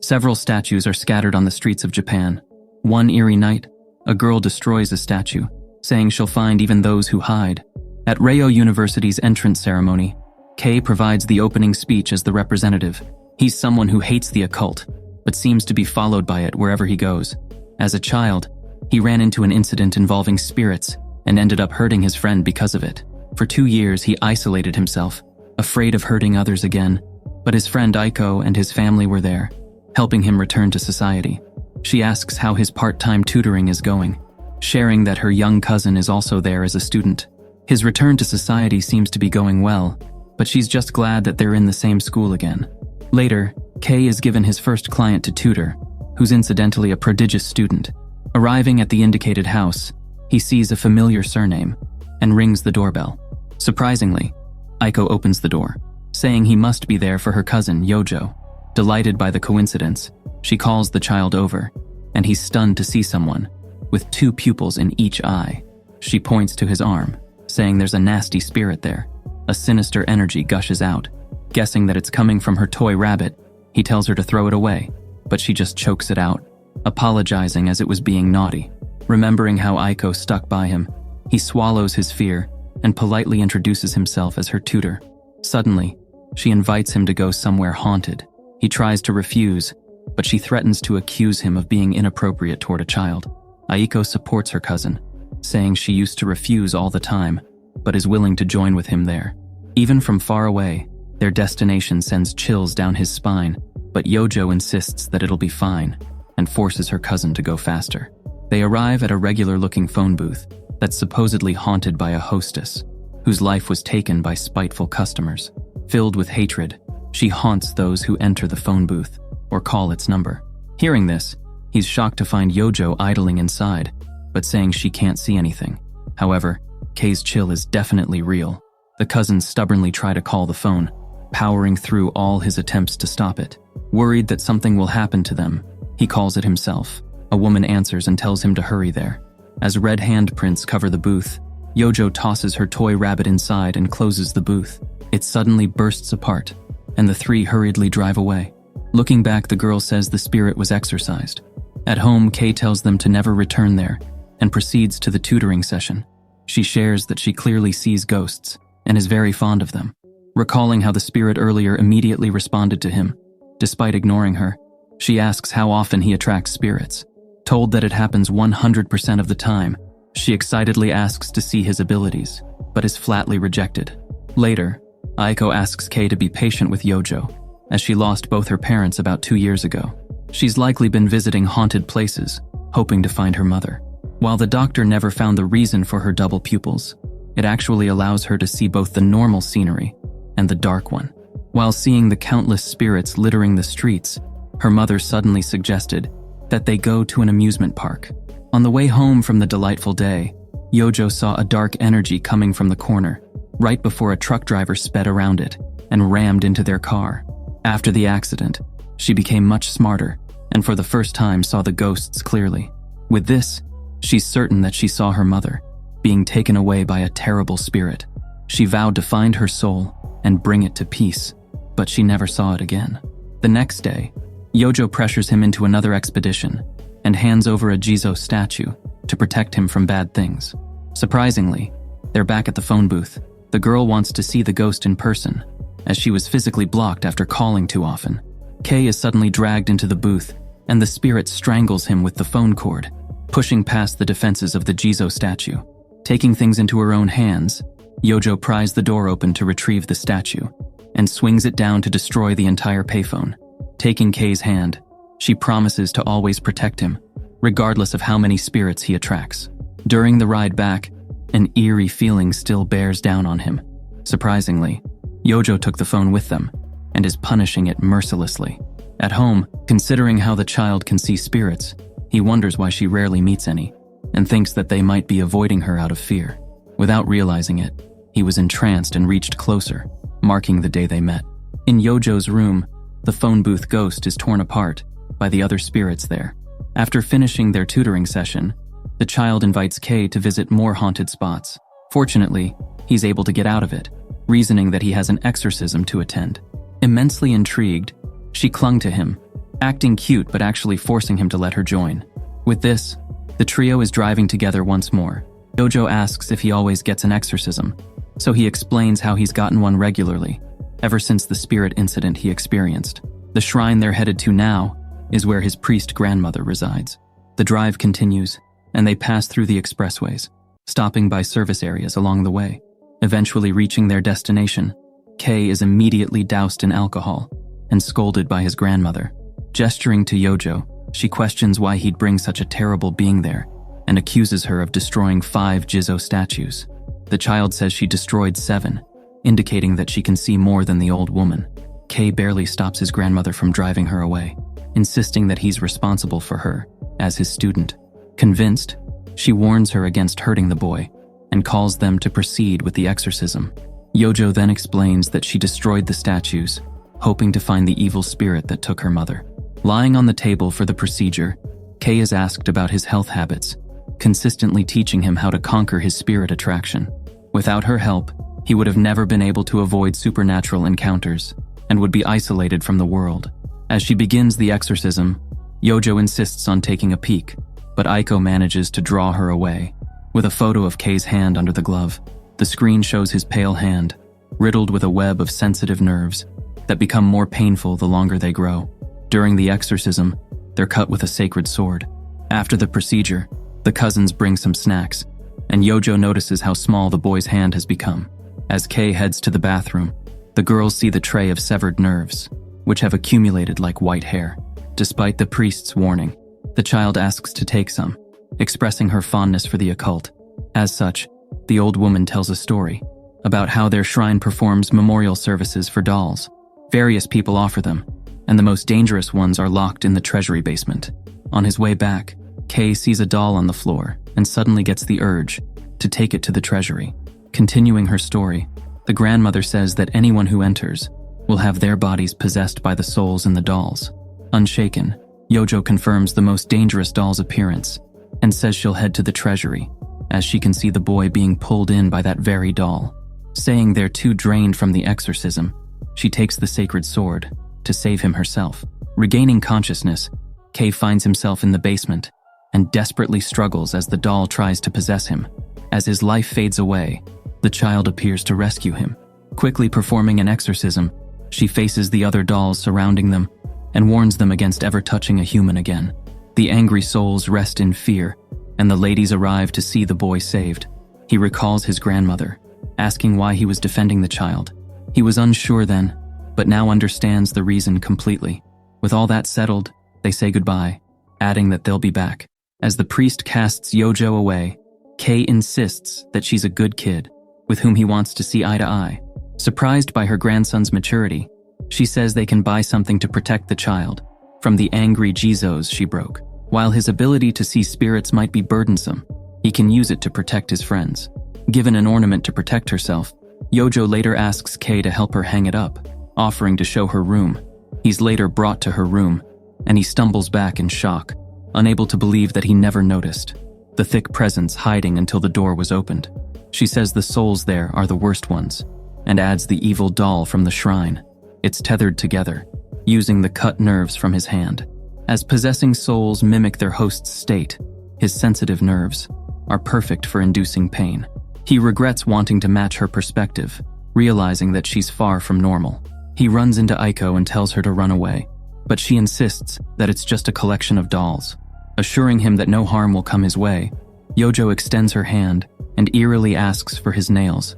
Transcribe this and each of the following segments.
Several statues are scattered on the streets of Japan. One eerie night, a girl destroys a statue, saying she'll find even those who hide. At Reio University's entrance ceremony, Kei provides the opening speech as the representative. He's someone who hates the occult, but seems to be followed by it wherever he goes. As a child, he ran into an incident involving spirits and ended up hurting his friend because of it. For 2 years, he isolated himself, afraid of hurting others again, but his friend Aiko and his family were there, helping him return to society. She asks how his part-time tutoring is going, sharing that her young cousin is also there as a student. His return to society seems to be going well, but she's just glad that they're in the same school again. Later, Kei is given his first client to tutor, who's incidentally a prodigious student. Arriving at the indicated house, he sees a familiar surname and rings the doorbell. Surprisingly, Aiko opens the door, saying he must be there for her cousin, Yojo. Delighted by the coincidence, she calls the child over, and he's stunned to see someone with 2 pupils in each eye. She points to his arm, saying there's a nasty spirit there. A sinister energy gushes out. Guessing that it's coming from her toy rabbit, he tells her to throw it away, but she just chokes it out, apologizing as it was being naughty. Remembering how Aiko stuck by him, he swallows his fear and politely introduces himself as her tutor. Suddenly, she invites him to go somewhere haunted. He tries to refuse, but she threatens to accuse him of being inappropriate toward a child. Aiko supports her cousin, saying she used to refuse all the time, but is willing to join with him there. Even from far away, their destination sends chills down his spine, but Yojo insists that it'll be fine and forces her cousin to go faster. They arrive at a regular-looking phone booth that's supposedly haunted by a hostess, whose life was taken by spiteful customers. Filled with hatred, she haunts those who enter the phone booth or call its number. Hearing this, he's shocked to find Yojo idling inside, but saying she can't see anything. However, Kei's chill is definitely real. The cousins stubbornly try to call the phone, powering through all his attempts to stop it. Worried that something will happen to them, he calls it himself. A woman answers and tells him to hurry there. As red handprints cover the booth, Yojo tosses her toy rabbit inside and closes the booth. It suddenly bursts apart, and the 3 hurriedly drive away. Looking back, the girl says the spirit was exorcised. At home, Kei tells them to never return there and proceeds to the tutoring session. She shares that she clearly sees ghosts and is very fond of them. Recalling how the spirit earlier immediately responded to him, despite ignoring her, she asks how often he attracts spirits. Told that it happens 100% of the time, she excitedly asks to see his abilities, but is flatly rejected. Later, Aiko asks Kei to be patient with Yojo, as she lost both her parents about 2 years ago. She's likely been visiting haunted places, hoping to find her mother. While the doctor never found the reason for her double pupils, it actually allows her to see both the normal scenery and the dark one. While seeing the countless spirits littering the streets, her mother suddenly suggested that they go to an amusement park. On the way home from the delightful day, Yojo saw a dark energy coming from the corner, right before a truck driver sped around it and rammed into their car. After the accident, she became much smarter and for the first time saw the ghosts clearly. With this, she's certain that she saw her mother being taken away by a terrible spirit. She vowed to find her soul and bring it to peace, but she never saw it again. The next day, Yojo pressures him into another expedition and hands over a Jizo statue to protect him from bad things. Surprisingly, they're back at the phone booth. The girl wants to see the ghost in person, as she was physically blocked after calling too often. Kei is suddenly dragged into the booth, and the spirit strangles him with the phone cord, pushing past the defenses of the Jizo statue. Taking things into her own hands, Yojo pries the door open to retrieve the statue, and swings it down to destroy the entire payphone. Taking Kei's hand, she promises to always protect him, regardless of how many spirits he attracts. During the ride back, an eerie feeling still bears down on him. Surprisingly, Yojo took the phone with them and is punishing it mercilessly. At home, considering how the child can see spirits, he wonders why she rarely meets any and thinks that they might be avoiding her out of fear. Without realizing it, he was entranced and reached closer, marking the day they met. In Yojo's room, the phone booth ghost is torn apart by the other spirits there. After finishing their tutoring session, the child invites Kei to visit more haunted spots. Fortunately, he's able to get out of it, reasoning that he has an exorcism to attend. Immensely intrigued, she clung to him, acting cute but actually forcing him to let her join. With this, the trio is driving together once more. Yojo asks if he always gets an exorcism, so he explains how he's gotten one regularly, ever since the spirit incident he experienced. The shrine they're headed to now is where his priest grandmother resides. The drive continues, and they pass through the expressways, stopping by service areas along the way. Eventually reaching their destination, Kay is immediately doused in alcohol and scolded by his grandmother. Gesturing to Yojo, she questions why he'd bring such a terrible being there and accuses her of destroying 5 Jizzo statues. The child says she destroyed 7, indicating that she can see more than the old woman. Kay barely stops his grandmother from driving her away, insisting that he's responsible for her as his student. Convinced, she warns her against hurting the boy and calls them to proceed with the exorcism. Yojo then explains that she destroyed the statues, hoping to find the evil spirit that took her mother. Lying on the table for the procedure, Kay is asked about his health habits, consistently teaching him how to conquer his spirit attraction. Without her help, he would have never been able to avoid supernatural encounters and would be isolated from the world. As she begins the exorcism, Yojo insists on taking a peek, but Aiko manages to draw her away. With a photo of Kay's hand under the glove, the screen shows his pale hand, riddled with a web of sensitive nerves that become more painful the longer they grow. During the exorcism, they're cut with a sacred sword. After the procedure, the cousins bring some snacks, and Yojo notices how small the boy's hand has become. As Kay heads to the bathroom, the girls see the tray of severed nerves, which have accumulated like white hair. Despite the priest's warning, the child asks to take some, expressing her fondness for the occult. As such, the old woman tells a story about how their shrine performs memorial services for dolls. Various people offer them, and the most dangerous ones are locked in the treasury basement. On his way back, Kay sees a doll on the floor and suddenly gets the urge to take it to the treasury. Continuing her story, the grandmother says that anyone who enters will have their bodies possessed by the souls in the dolls. Unshaken, Yojo confirms the most dangerous doll's appearance and says she'll head to the treasury, as she can see the boy being pulled in by that very doll. Saying they're too drained from the exorcism, she takes the sacred sword to save him herself. Regaining consciousness, Kay finds himself in the basement and desperately struggles as the doll tries to possess him. As his life fades away, the child appears to rescue him. Quickly performing an exorcism, she faces the other dolls surrounding them and warns them against ever touching a human again. The angry souls rest in fear, and the ladies arrive to see the boy saved. He recalls his grandmother, asking why he was defending the child. He was unsure then, but now understands the reason completely. With all that settled, they say goodbye, adding that they'll be back. As the priest casts Yojo away, Kay insists that she's a good kid, with whom he wants to see eye to eye. Surprised by her grandson's maturity, she says they can buy something to protect the child from the angry Jizzos she broke. While his ability to see spirits might be burdensome, he can use it to protect his friends. Given an ornament to protect herself, Yojo later asks Kay to help her hang it up, offering to show her room. He's later brought to her room, and he stumbles back in shock, unable to believe that he never noticed the thick presence hiding until the door was opened. She says the souls there are the worst ones, and adds the evil doll from the shrine. It's tethered together, using the cut nerves from his hand. As possessing souls mimic their host's state, his sensitive nerves are perfect for inducing pain. He regrets wanting to match her perspective, realizing that she's far from normal. He runs into Aiko and tells her to run away, but she insists that it's just a collection of dolls. Assuring him that no harm will come his way, Yojo extends her hand and eerily asks for his nails.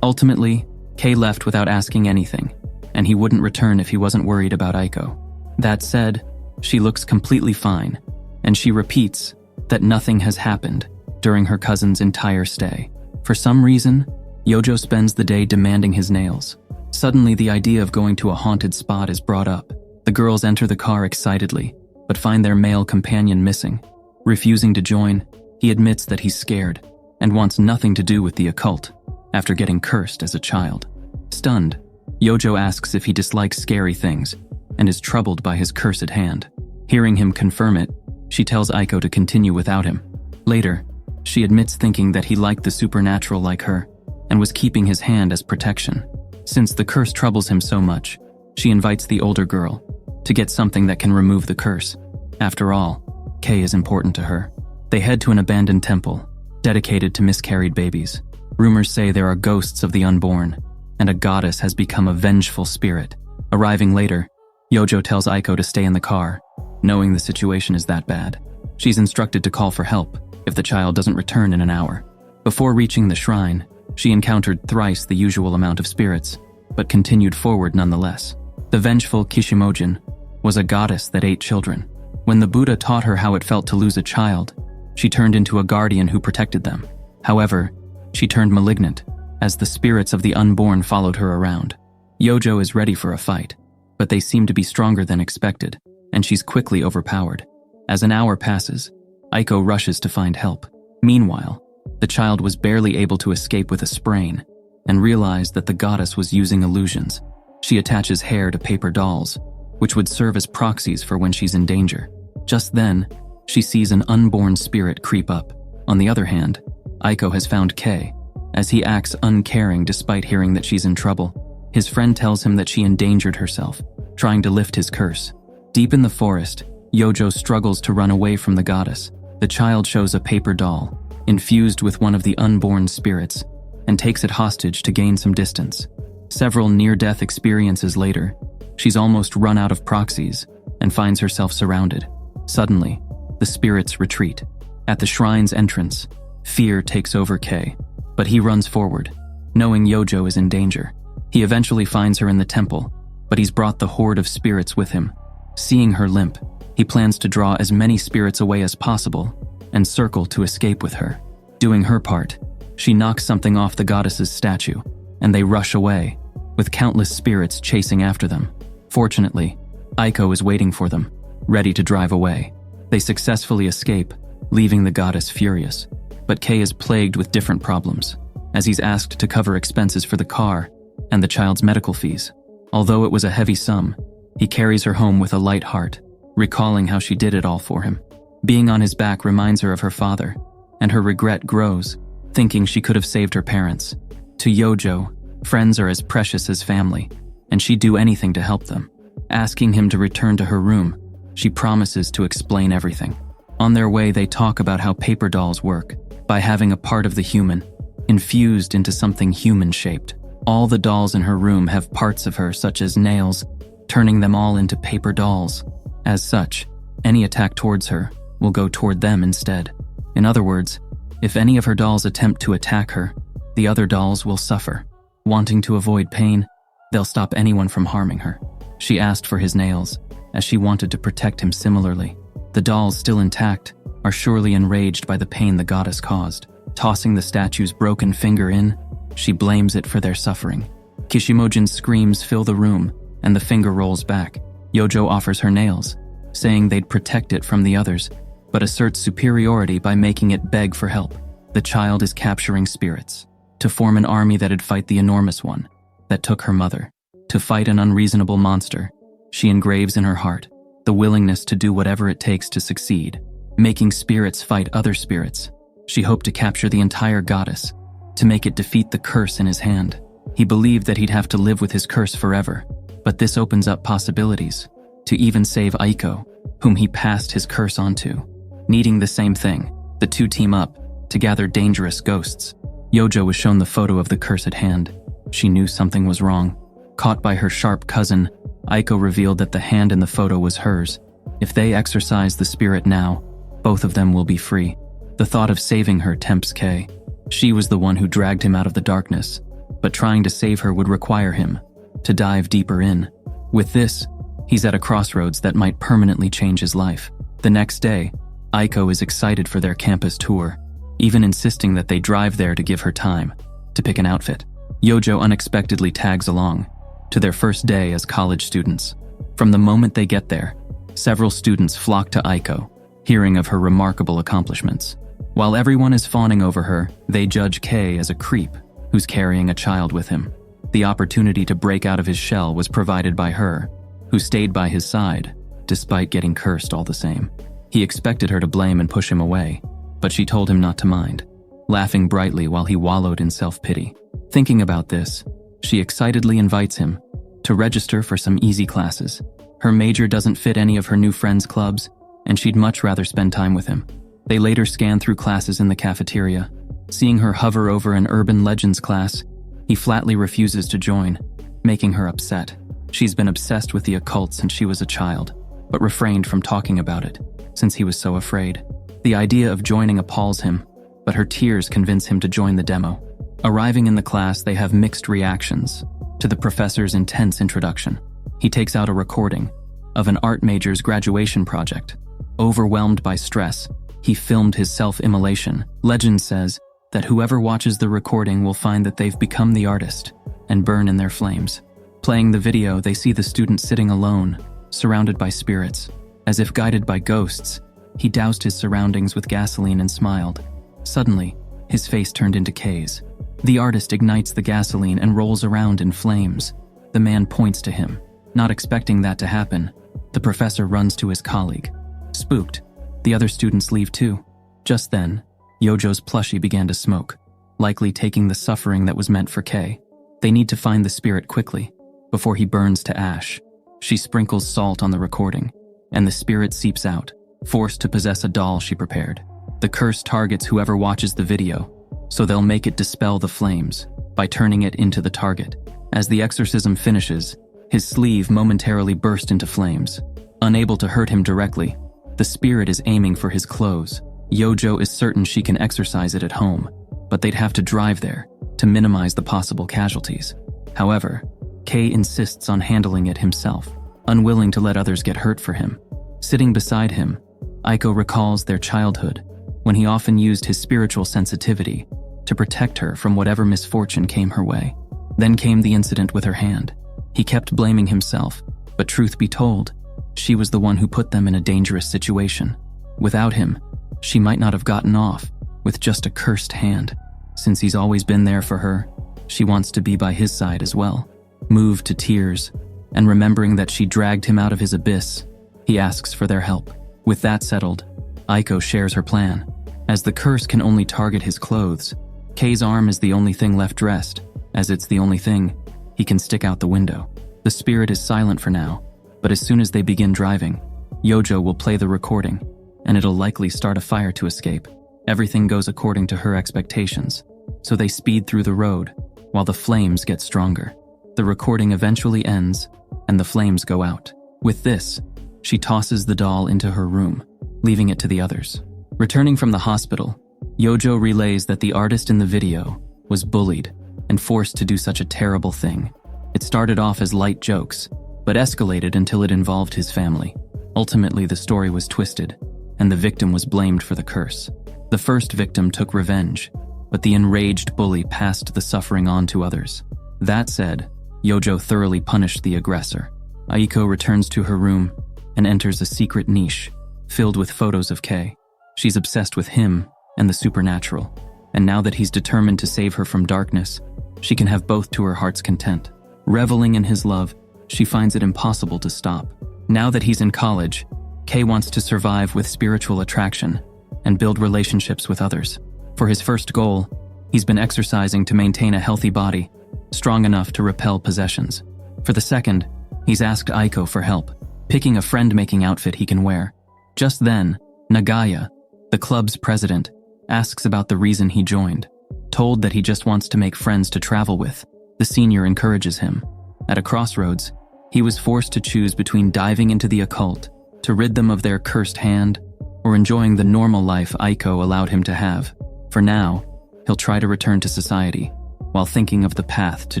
Ultimately, Kay left without asking anything, and he wouldn't return if he wasn't worried about Aiko. That said, she looks completely fine, and she repeats that nothing has happened during her cousin's entire stay. For some reason, Yojo spends the day demanding his nails. Suddenly, the idea of going to a haunted spot is brought up. The girls enter the car excitedly, but find their male companion missing. Refusing to join, he admits that he's scared and wants nothing to do with the occult after getting cursed as a child. Stunned, Yojo asks if he dislikes scary things and is troubled by his cursed hand. Hearing him confirm it, she tells Aiko to continue without him. Later, she admits thinking that he liked the supernatural like her and was keeping his hand as protection. Since the curse troubles him so much, she invites the older girl, to get something that can remove the curse. After all, Kay is important to her. They head to an abandoned temple, dedicated to miscarried babies. Rumors say there are ghosts of the unborn, and a goddess has become a vengeful spirit. Arriving later, Yojo tells Aiko to stay in the car, knowing the situation is that bad. She's instructed to call for help if the child doesn't return in an hour. Before reaching the shrine, she encountered thrice the usual amount of spirits, but continued forward nonetheless. The vengeful Kishimojin was a goddess that ate children. When the Buddha taught her how it felt to lose a child, she turned into a guardian who protected them. However, she turned malignant, as the spirits of the unborn followed her around. Yojo is ready for a fight, but they seem to be stronger than expected, and she's quickly overpowered. As an hour passes, Aiko rushes to find help. Meanwhile, the child was barely able to escape with a sprain, and realized that the goddess was using illusions. She attaches hair to paper dolls, which would serve as proxies for when she's in danger. Just then, she sees an unborn spirit creep up. On the other hand, Aiko has found Kay, as he acts uncaring despite hearing that she's in trouble. His friend tells him that she endangered herself, trying to lift his curse. Deep in the forest, Yojo struggles to run away from the goddess. The child shows a paper doll, infused with one of the unborn spirits, and takes it hostage to gain some distance. Several near-death experiences later, she's almost run out of proxies and finds herself surrounded. Suddenly, the spirits retreat. At the shrine's entrance, fear takes over Kay, but he runs forward, knowing Yojo is in danger. He eventually finds her in the temple, but he's brought the horde of spirits with him. Seeing her limp, he plans to draw as many spirits away as possible and circle to escape with her. Doing her part, she knocks something off the goddess's statue, and they rush away, with countless spirits chasing after them. Fortunately, Aiko is waiting for them, ready to drive away. They successfully escape, leaving the goddess furious. But Kay is plagued with different problems, as he's asked to cover expenses for the car and the child's medical fees. Although it was a heavy sum, he carries her home with a light heart, recalling how she did it all for him. Being on his back reminds her of her father, and her regret grows, thinking she could have saved her parents. To Yojo, friends are as precious as family, and she'd do anything to help them. Asking him to return to her room, she promises to explain everything. On their way, they talk about how paper dolls work, by having a part of the human infused into something human-shaped. All the dolls in her room have parts of her, such as nails, turning them all into paper dolls. As such, any attack towards her will go toward them instead. In other words, if any of her dolls attempt to attack her, the other dolls will suffer. Wanting to avoid pain, they'll stop anyone from harming her. She asked for his nails, as she wanted to protect him similarly. The dolls, still intact, are surely enraged by the pain the goddess caused. Tossing the statue's broken finger in, she blames it for their suffering. Kishimojin's screams fill the room, and the finger rolls back. Yojo offers her nails, saying they'd protect it from the others, but asserts superiority by making it beg for help. The child is capturing spirits, to form an army that'd fight the enormous one that took her mother. To fight an unreasonable monster, she engraves in her heart the willingness to do whatever it takes to succeed. Making spirits fight other spirits, she hoped to capture the entire goddess, to make it defeat the curse in his hand. He believed that he'd have to live with his curse forever, but this opens up possibilities, to even save Aiko, whom he passed his curse onto. Needing the same thing, the two team up to gather dangerous ghosts. Yojo was shown the photo of the cursed hand. She knew something was wrong. Caught by her sharp cousin, Aiko revealed that the hand in the photo was hers. If they exorcise the spirit now, both of them will be free. The thought of saving her tempts Kay. She was the one who dragged him out of the darkness, but trying to save her would require him to dive deeper in. With this, he's at a crossroads that might permanently change his life. The next day, Aiko is excited for their campus tour, even insisting that they drive there to give her time to pick an outfit. Yojo unexpectedly tags along to their first day as college students. From the moment they get there, several students flock to Aiko, hearing of her remarkable accomplishments. While everyone is fawning over her, they judge Kay as a creep who's carrying a child with him. The opportunity to break out of his shell was provided by her, who stayed by his side, despite getting cursed all the same. He expected her to blame and push him away, but she told him not to mind, laughing brightly while he wallowed in self-pity. Thinking about this, she excitedly invites him to register for some easy classes. Her major doesn't fit any of her new friends' clubs, and she'd much rather spend time with him. They later scan through classes in the cafeteria. Seeing her hover over an urban legends class, he flatly refuses to join, making her upset. She's been obsessed with the occult since she was a child, but refrained from talking about it, since he was so afraid. The idea of joining appalls him, but her tears convince him to join the demo. Arriving in the class, they have mixed reactions to the professor's intense introduction. He takes out a recording of an art major's graduation project. Overwhelmed by stress, he filmed his self-immolation. Legend says that whoever watches the recording will find that they've become the artist and burn in their flames. Playing the video, they see the student sitting alone, surrounded by spirits. As if guided by ghosts, he doused his surroundings with gasoline and smiled. Suddenly, his face turned into Kay's. The artist ignites the gasoline and rolls around in flames. The man points to him. Not expecting that to happen, the professor runs to his colleague. Spooked, the other students leave too. Just then, Yojo's plushie began to smoke, likely taking the suffering that was meant for Kay. They need to find the spirit quickly, before he burns to ash. She sprinkles salt on the recording, and the spirit seeps out, forced to possess a doll she prepared. The curse targets whoever watches the video, so they'll make it dispel the flames by turning it into the target. As the exorcism finishes, his sleeve momentarily burst into flames. Unable to hurt him directly, the spirit is aiming for his clothes. Yojo is certain she can exorcise it at home, but they'd have to drive there to minimize the possible casualties. However, Kay insists on handling it himself, unwilling to let others get hurt for him. Sitting beside him, Aiko recalls their childhood, when he often used his spiritual sensitivity to protect her from whatever misfortune came her way. Then came the incident with her hand. He kept blaming himself, but truth be told, she was the one who put them in a dangerous situation. Without him, she might not have gotten off with just a cursed hand. Since he's always been there for her, she wants to be by his side as well. Moved to tears, and remembering that she dragged him out of his abyss, he asks for their help. With that settled, Aiko shares her plan. As the curse can only target his clothes, Kay's arm is the only thing left dressed, as it's the only thing he can stick out the window. The spirit is silent for now, but as soon as they begin driving, Yojo will play the recording, and it'll likely start a fire to escape. Everything goes according to her expectations, so they speed through the road, while the flames get stronger. The recording eventually ends, and the flames go out. With this, she tosses the doll into her room, leaving it to the others. Returning from the hospital, Yojo relays that the artist in the video was bullied and forced to do such a terrible thing. It started off as light jokes, but escalated until it involved his family. Ultimately, the story was twisted, and the victim was blamed for the curse. The first victim took revenge, but the enraged bully passed the suffering on to others. That said, Yojo thoroughly punished the aggressor. Aiko returns to her room and enters a secret niche filled with photos of Kay. She's obsessed with him and the supernatural, and now that he's determined to save her from darkness, she can have both to her heart's content. Reveling in his love, she finds it impossible to stop. Now that he's in college, Kay wants to survive with spiritual attraction and build relationships with others. For his first goal, he's been exercising to maintain a healthy body, strong enough to repel possessions. For the second, he's asked Aiko for help, picking a friend-making outfit he can wear. Just then, Nagaya, the club's president, asks about the reason he joined. Told that he just wants to make friends to travel with, the senior encourages him. At a crossroads, he was forced to choose between diving into the occult to rid them of their cursed hand or enjoying the normal life Aiko allowed him to have. For now, he'll try to return to society while thinking of the path to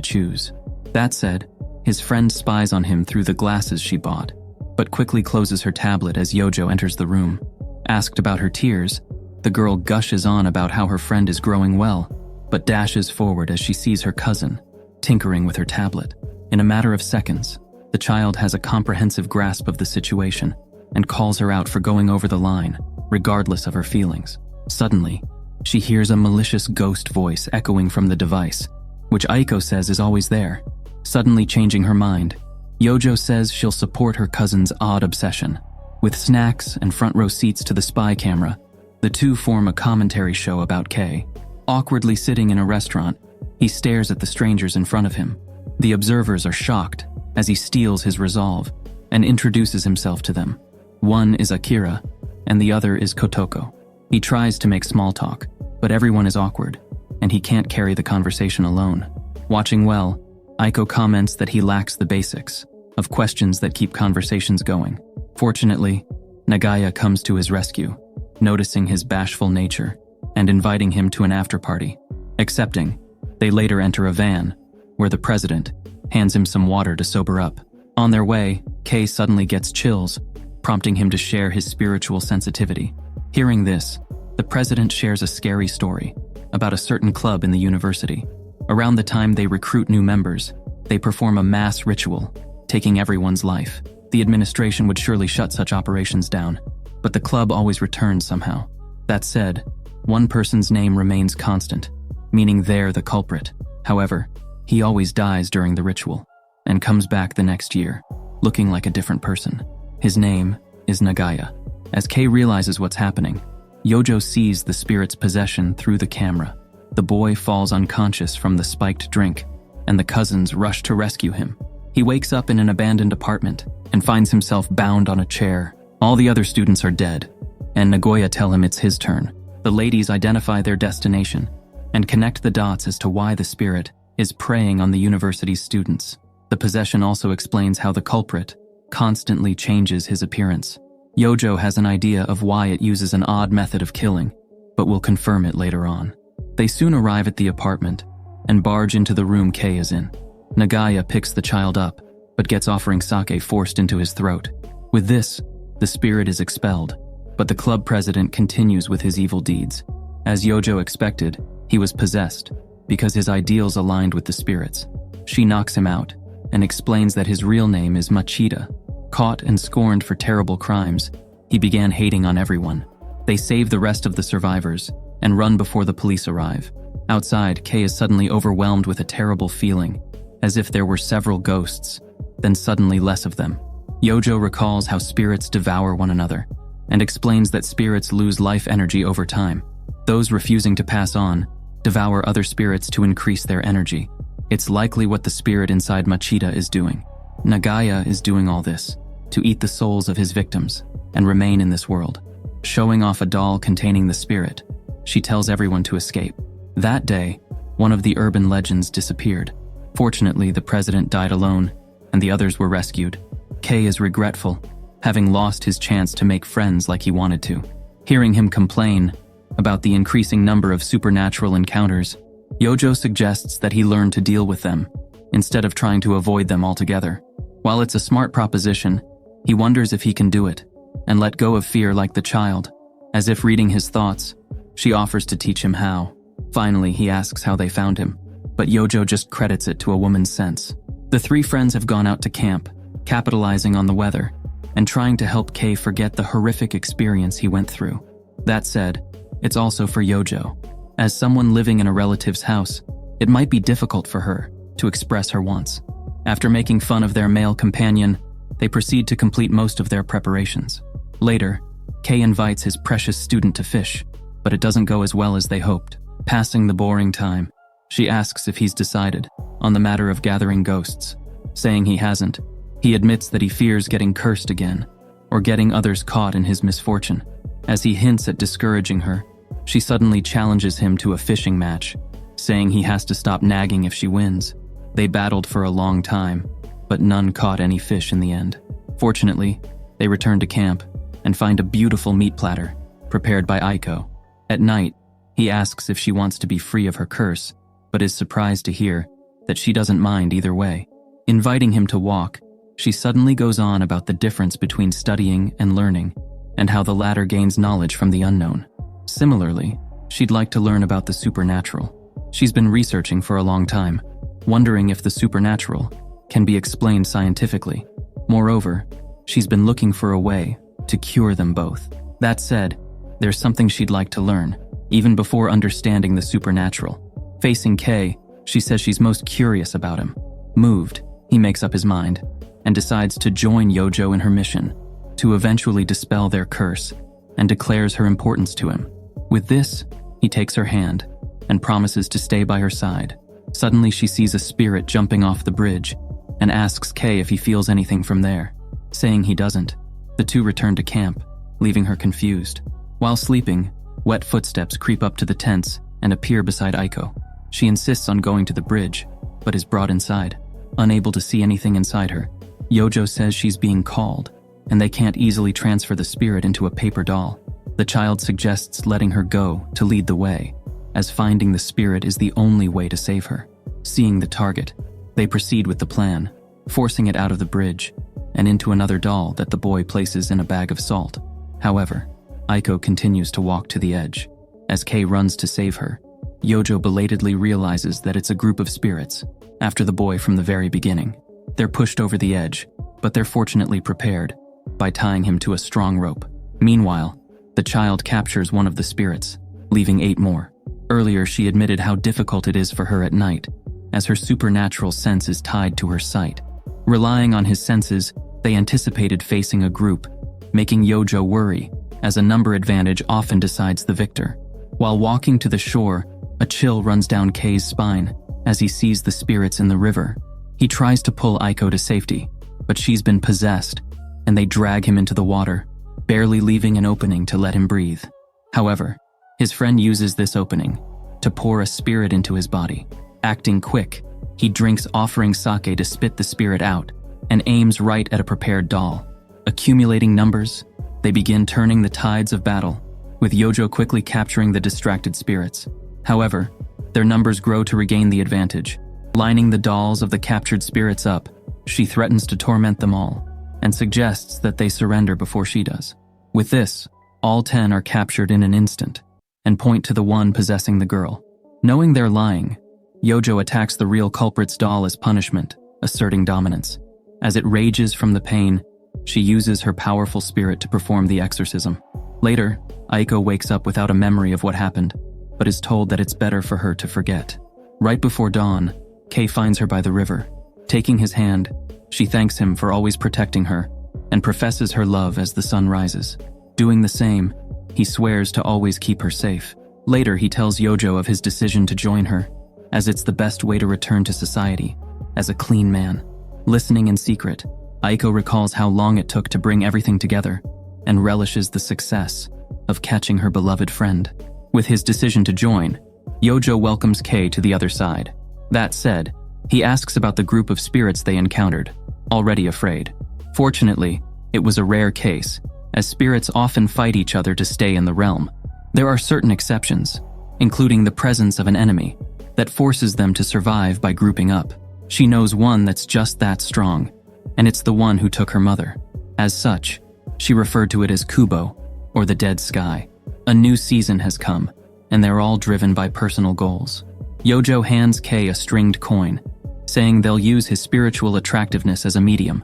choose. That said, his friend spies on him through the glasses she bought, but quickly closes her tablet as Yojo enters the room. Asked about her tears, the girl gushes on about how her friend is growing well, but dashes forward as she sees her cousin tinkering with her tablet. In a matter of seconds, the child has a comprehensive grasp of the situation and calls her out for going over the line, regardless of her feelings. Suddenly, she hears a malicious ghost voice echoing from the device, which Aiko says is always there. Suddenly changing her mind, Yojo says she'll support her cousin's odd obsession. With snacks and front row seats to the spy camera, the two form a commentary show about Kay. Awkwardly sitting in a restaurant, he stares at the strangers in front of him. The observers are shocked as he steals his resolve, and introduces himself to them. One is Akira, and the other is Kotoko. He tries to make small talk, but everyone is awkward, and he can't carry the conversation alone. Watching well, Aiko comments that he lacks the basics of questions that keep conversations going. Fortunately, Nagaya comes to his rescue, noticing his bashful nature and inviting him to an after-party. Accepting, they later enter a van, where the president hands him some water to sober up. On their way, Kei suddenly gets chills, prompting him to share his spiritual sensitivity. Hearing this, the president shares a scary story about a certain club in the university. Around the time they recruit new members, they perform a mass ritual, taking everyone's life. The administration would surely shut such operations down, but the club always returns somehow. That said, one person's name remains constant, meaning they're the culprit. However, he always dies during the ritual and comes back the next year, looking like a different person. His name is Nagaya. As Kei realizes what's happening, Yojo sees the spirit's possession through the camera. The boy falls unconscious from the spiked drink, and the cousins rush to rescue him. He wakes up in an abandoned apartment and finds himself bound on a chair. All the other students are dead, and Nagoya tell him it's his turn. The ladies identify their destination and connect the dots as to why the spirit is preying on the university's students. The possession also explains how the culprit constantly changes his appearance. Yojo has an idea of why it uses an odd method of killing, but will confirm it later on. They soon arrive at the apartment and barge into the room Kei is in. Nagaya picks the child up, but gets offering sake forced into his throat. With this, the spirit is expelled, but the club president continues with his evil deeds. As Yojo expected, he was possessed because his ideals aligned with the spirits. She knocks him out and explains that his real name is Machida. Caught and scorned for terrible crimes, he began hating on everyone. They save the rest of the survivors and run before the police arrive. Outside, Kei is suddenly overwhelmed with a terrible feeling, as if there were several ghosts, then suddenly less of them. Yojo recalls how spirits devour one another and explains that spirits lose life energy over time. Those refusing to pass on devour other spirits to increase their energy. It's likely what the spirit inside Machida is doing. Nagaya is doing all this to eat the souls of his victims and remain in this world. Showing off a doll containing the spirit, she tells everyone to escape. That day, one of the urban legends disappeared. Fortunately, the president died alone, and the others were rescued. Kei is regretful, having lost his chance to make friends like he wanted to. Hearing him complain about the increasing number of supernatural encounters, Yojo suggests that he learn to deal with them, instead of trying to avoid them altogether. While it's a smart proposition, he wonders if he can do it, and let go of fear like the child. As if reading his thoughts, she offers to teach him how. Finally, he asks how they found him, but Yojo just credits it to a woman's sense. The three friends have gone out to camp, capitalizing on the weather, and trying to help Kei forget the horrific experience he went through. That said, it's also for Yojo. As someone living in a relative's house, it might be difficult for her to express her wants. After making fun of their male companion, they proceed to complete most of their preparations. Later, Kei invites his precious student to fish, but it doesn't go as well as they hoped. Passing the boring time, she asks if he's decided on the matter of gathering ghosts. Saying he hasn't, he admits that he fears getting cursed again, or getting others caught in his misfortune. As he hints at discouraging her, she suddenly challenges him to a fishing match, saying he has to stop nagging if she wins. They battled for a long time, but none caught any fish in the end. Fortunately, they return to camp and find a beautiful meat platter, prepared by Aiko. At night, he asks if she wants to be free of her curse, but is surprised to hear that she doesn't mind either way. Inviting him to walk, she suddenly goes on about the difference between studying and learning, and how the latter gains knowledge from the unknown. Similarly, she'd like to learn about the supernatural. She's been researching for a long time, wondering if the supernatural can be explained scientifically. Moreover, she's been looking for a way to cure them both. That said, there's something she'd like to learn, even before understanding the supernatural. Facing Kei, she says she's most curious about him. Moved, he makes up his mind and decides to join Yojo in her mission to eventually dispel their curse, and declares her importance to him. With this, he takes her hand and promises to stay by her side. Suddenly, she sees a spirit jumping off the bridge and asks Kei if he feels anything from there. Saying he doesn't, the two return to camp, leaving her confused. While sleeping, wet footsteps creep up to the tents and appear beside Aiko. She insists on going to the bridge, but is brought inside. Unable to see anything inside her, Yojo says she's being called, and they can't easily transfer the spirit into a paper doll. The child suggests letting her go to lead the way, as finding the spirit is the only way to save her. Seeing the target, they proceed with the plan, forcing it out of the bridge and into another doll that the boy places in a bag of salt. However, Aiko continues to walk to the edge. As Kei runs to save her, Yojo belatedly realizes that it's a group of spirits, after the boy from the very beginning. They're pushed over the edge, but they're fortunately prepared by tying him to a strong rope. Meanwhile, the child captures one of the spirits, leaving 8 more. Earlier, she admitted how difficult it is for her at night, as her supernatural sense is tied to her sight. Relying on his senses, they anticipated facing a group, making Yojo worry, as a number advantage often decides the victor. While walking to the shore, a chill runs down Kei's spine as he sees the spirits in the river. He tries to pull Aiko to safety, but she's been possessed, and they drag him into the water, barely leaving an opening to let him breathe. However, his friend uses this opening to pour a spirit into his body. Acting quick, he drinks offering sake to spit the spirit out and aims right at a prepared doll. Accumulating numbers, they begin turning the tides of battle, with Yojo quickly capturing the distracted spirits. However, their numbers grow to regain the advantage. Lining the dolls of the captured spirits up, she threatens to torment them all and suggests that they surrender before she does. With this, all 10 are captured in an instant and point to the one possessing the girl. Knowing they're lying, Yojo attacks the real culprit's doll as punishment, asserting dominance. As it rages from the pain, she uses her powerful spirit to perform the exorcism. Later, Aiko wakes up without a memory of what happened, but is told that it's better for her to forget. Right before dawn, Kei finds her by the river. Taking his hand, she thanks him for always protecting her and professes her love as the sun rises. Doing the same, he swears to always keep her safe. Later, he tells Yojo of his decision to join her, as it's the best way to return to society, as a clean man. Listening in secret, Aiko recalls how long it took to bring everything together and relishes the success of catching her beloved friend. With his decision to join, Yojo welcomes Kei to the other side. That said, he asks about the group of spirits they encountered, already afraid. Fortunately, it was a rare case, as spirits often fight each other to stay in the realm. There are certain exceptions, including the presence of an enemy, that forces them to survive by grouping up. She knows one that's just that strong, and it's the one who took her mother. As such, she referred to it as Kubo, or the dead sky. A new season has come, and they're all driven by personal goals. Yojo hands Kei a stringed coin, saying they'll use his spiritual attractiveness as a medium,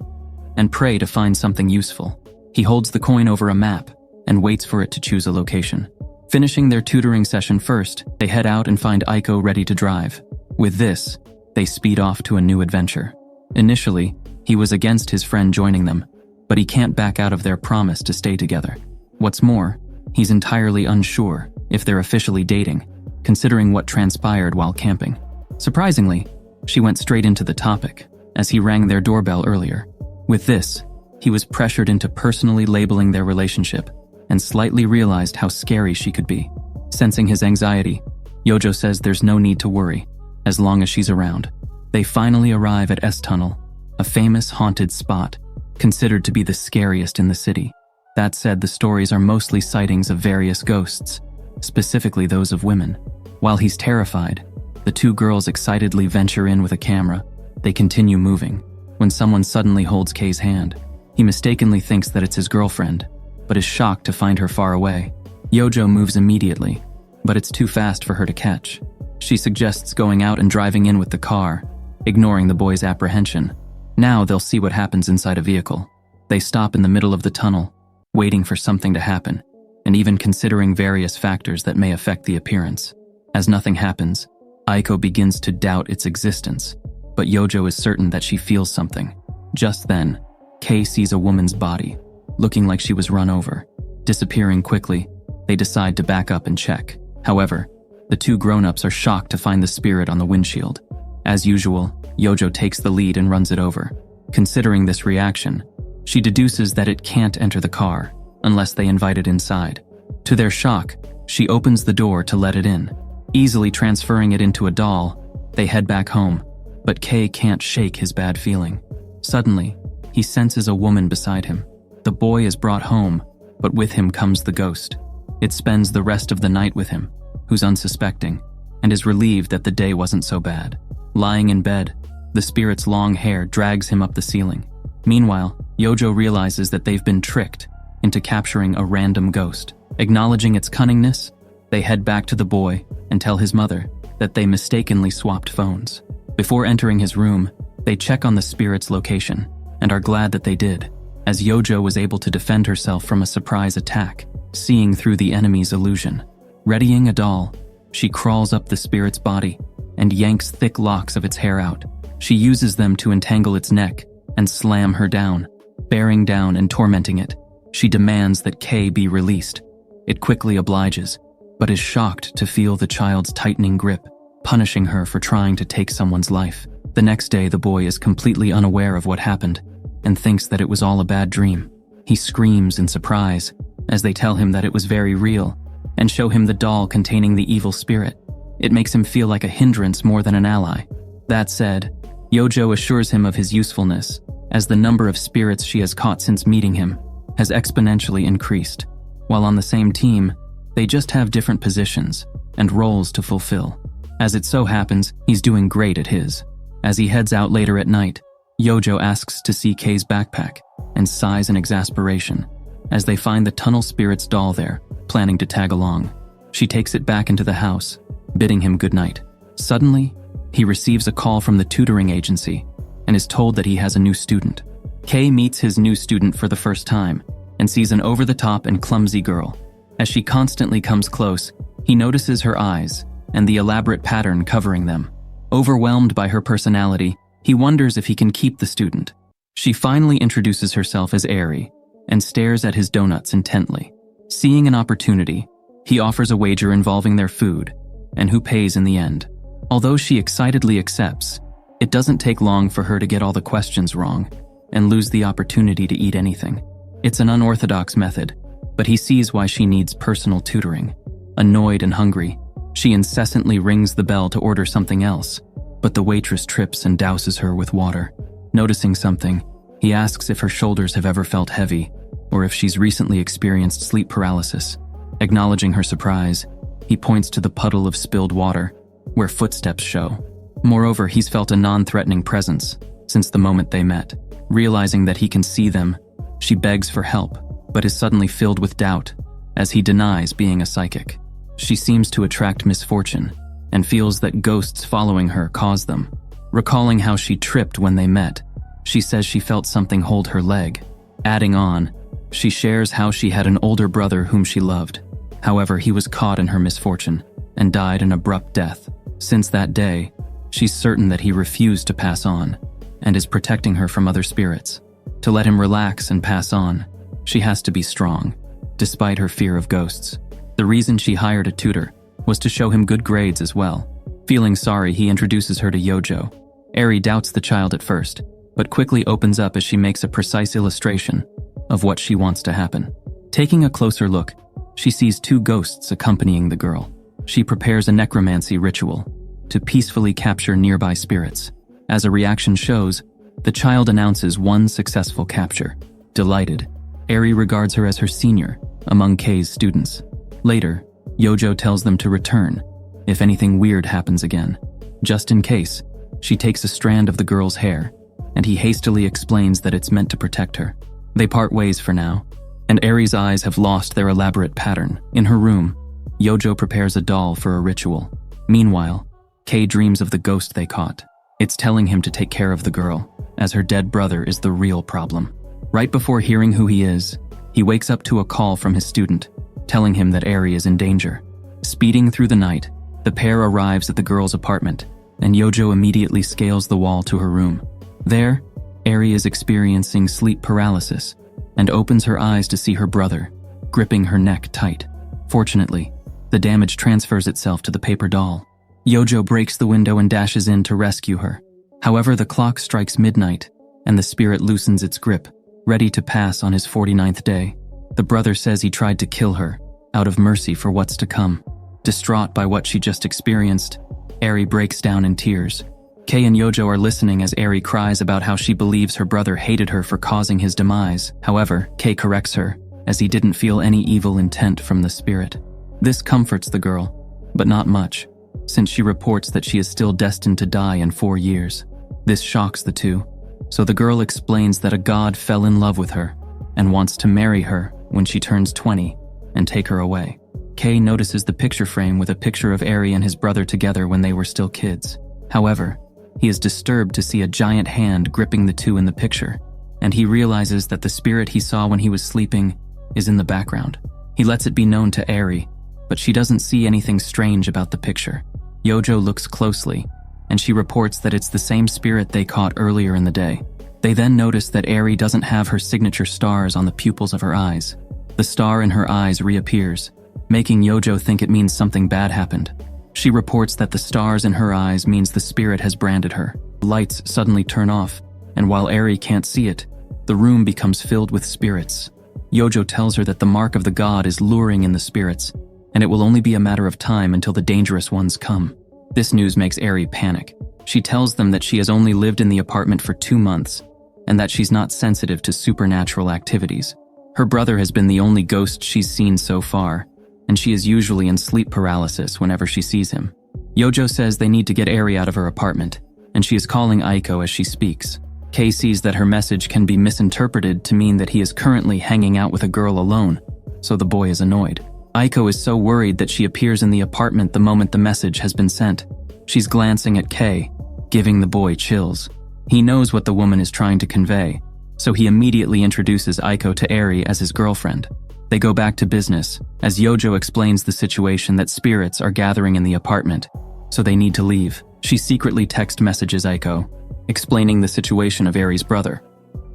and pray to find something useful. He holds the coin over a map, and waits for it to choose a location. Finishing their tutoring session first, they head out and find Aiko ready to drive. With this, they speed off to a new adventure. Initially, he was against his friend joining them, but he can't back out of their promise to stay together. What's more, he's entirely unsure if they're officially dating, considering what transpired while camping. Surprisingly, she went straight into the topic, as he rang their doorbell earlier. With this, he was pressured into personally labeling their relationship, and slightly realized how scary she could be. Sensing his anxiety, Yojo says there's no need to worry, as long as she's around. They finally arrive at S-Tunnel, a famous haunted spot, considered to be the scariest in the city. That said, the stories are mostly sightings of various ghosts, specifically those of women. While he's terrified, the two girls excitedly venture in with a camera. They continue moving, when someone suddenly holds Kei's hand. He mistakenly thinks that it's his girlfriend, but is shocked to find her far away. Yojo moves immediately, but it's too fast for her to catch. She suggests going out and driving in with the car, ignoring the boy's apprehension. Now they'll see what happens inside a vehicle. They stop in the middle of the tunnel, waiting for something to happen, and even considering various factors that may affect the appearance. As nothing happens, Aiko begins to doubt its existence, but Yojo is certain that she feels something. Just then, Kei sees a woman's body, looking like she was run over. Disappearing quickly, they decide to back up and check. However, the two grown-ups are shocked to find the spirit on the windshield. As usual, Yojo takes the lead and runs it over. Considering this reaction, She deduces that it can't enter the car unless they invite it inside. To their shock, she opens the door to let it in. Easily transferring it into a doll, they head back home, but Kay can't shake his bad feeling. Suddenly, he senses a woman beside him. The boy is brought home, but with him comes the ghost. It spends the rest of the night with him, who's unsuspecting, and is relieved that the day wasn't so bad. Lying in bed, the spirit's long hair drags him up the ceiling. Meanwhile, Yojo realizes that they've been tricked into capturing a random ghost. Acknowledging its cunningness, they head back to the boy and tell his mother that they mistakenly swapped phones. Before entering his room, they check on the spirit's location and are glad that they did, as Yojo was able to defend herself from a surprise attack, seeing through the enemy's illusion. Readying a doll, she crawls up the spirit's body and yanks thick locks of its hair out. She uses them to entangle its neck and slam her down, bearing down and tormenting it. She demands that Kay be released. It quickly obliges, but is shocked to feel the child's tightening grip, punishing her for trying to take someone's life. The next day, the boy is completely unaware of what happened and thinks that it was all a bad dream. He screams in surprise as they tell him that it was very real and show him the doll containing the evil spirit. It makes him feel like a hindrance more than an ally. That said, Yojo assures him of his usefulness, as the number of spirits she has caught since meeting him has exponentially increased. While on the same team, they just have different positions and roles to fulfill. As it so happens, he's doing great at his. As he heads out later at night, Yojo asks to see Kay's backpack and sighs in exasperation as they find the tunnel spirit's doll there, planning to tag along. She takes it back into the house, bidding him goodnight. Suddenly, he receives a call from the tutoring agency and is told that he has a new student. Kay meets his new student for the first time and sees an over-the-top and clumsy girl. As she constantly comes close, he notices her eyes and the elaborate pattern covering them. Overwhelmed by her personality, he wonders if he can keep the student. She finally introduces herself as Airy and stares at his donuts intently. Seeing an opportunity, he offers a wager involving their food and who pays in the end. Although she excitedly accepts, it doesn't take long for her to get all the questions wrong and lose the opportunity to eat anything. It's an unorthodox method, but he sees why she needs personal tutoring. Annoyed and hungry, she incessantly rings the bell to order something else, but the waitress trips and douses her with water. Noticing something, he asks if her shoulders have ever felt heavy or if she's recently experienced sleep paralysis. Acknowledging her surprise, he points to the puddle of spilled water where footsteps show. Moreover, he's felt a non-threatening presence since the moment they met. Realizing that he can see them, she begs for help, but is suddenly filled with doubt as he denies being a psychic. She seems to attract misfortune and feels that ghosts following her cause them. Recalling how she tripped when they met, she says she felt something hold her leg. Adding on, she shares how she had an older brother whom she loved. However, he was caught in her misfortune and died an abrupt death. Since that day, she's certain that he refused to pass on and is protecting her from other spirits. To let him relax and pass on, she has to be strong, despite her fear of ghosts. The reason she hired a tutor was to show him good grades as well. Feeling sorry, he introduces her to Yojo. Eri doubts the child at first, but quickly opens up as she makes a precise illustration of what she wants to happen. Taking a closer look, she sees two ghosts accompanying the girl. She prepares a necromancy ritual to peacefully capture nearby spirits. As a reaction shows, the child announces one successful capture. Delighted, Eri regards her as her senior among Kay's students. Later, Yojo tells them to return if anything weird happens again. Just in case, she takes a strand of the girl's hair, and he hastily explains that it's meant to protect her. They part ways for now, and Eri's eyes have lost their elaborate pattern. In her room, Yojo prepares a doll for a ritual. Meanwhile, Kay dreams of the ghost they caught. It's telling him to take care of the girl, as her dead brother is the real problem. Right before hearing who he is, he wakes up to a call from his student, telling him that Eri is in danger. Speeding through the night, the pair arrives at the girl's apartment, and Yojo immediately scales the wall to her room. There, Eri is experiencing sleep paralysis and opens her eyes to see her brother, gripping her neck tight. Fortunately, the damage transfers itself to the paper doll. Yojo breaks the window and dashes in to rescue her. However, the clock strikes midnight, and the spirit loosens its grip, ready to pass on his 49th day. The brother says he tried to kill her, out of mercy for what's to come. Distraught by what she just experienced, Eri breaks down in tears. Kei and Yojo are listening as Eri cries about how she believes her brother hated her for causing his demise. However, Kei corrects her, as he didn't feel any evil intent from the spirit. This comforts the girl, but not much, since she reports that she is still destined to die in 4 years. This shocks the two, so the girl explains that a god fell in love with her and wants to marry her when she turns 20 and take her away. Kei notices the picture frame with a picture of Eri and his brother together when they were still kids. However, he is disturbed to see a giant hand gripping the two in the picture, and he realizes that the spirit he saw when he was sleeping is in the background. He lets it be known to Eri, but she doesn't see anything strange about the picture. Yojo looks closely, and she reports that it's the same spirit they caught earlier in the day. They then notice that Eri doesn't have her signature stars on the pupils of her eyes. The star in her eyes reappears, making Yojo think it means something bad happened. She reports that the stars in her eyes means the spirit has branded her. Lights suddenly turn off, and while Eri can't see it, the room becomes filled with spirits. Yojo tells her that the mark of the god is luring in the spirits, and it will only be a matter of time until the dangerous ones come. This news makes Eri panic. She tells them that she has only lived in the apartment for 2 months, and that she's not sensitive to supernatural activities. Her brother has been the only ghost she's seen so far, and she is usually in sleep paralysis whenever she sees him. Yojo says they need to get Eri out of her apartment, and she is calling Aiko as she speaks. Kei sees that her message can be misinterpreted to mean that he is currently hanging out with a girl alone, so the boy is annoyed. Aiko is so worried that she appears in the apartment the moment the message has been sent. She's glancing at Kei, giving the boy chills. He knows what the woman is trying to convey, so he immediately introduces Aiko to Eri as his girlfriend. They go back to business, as Yojo explains the situation that spirits are gathering in the apartment, so they need to leave. She secretly text messages Aiko, explaining the situation of Eri's brother,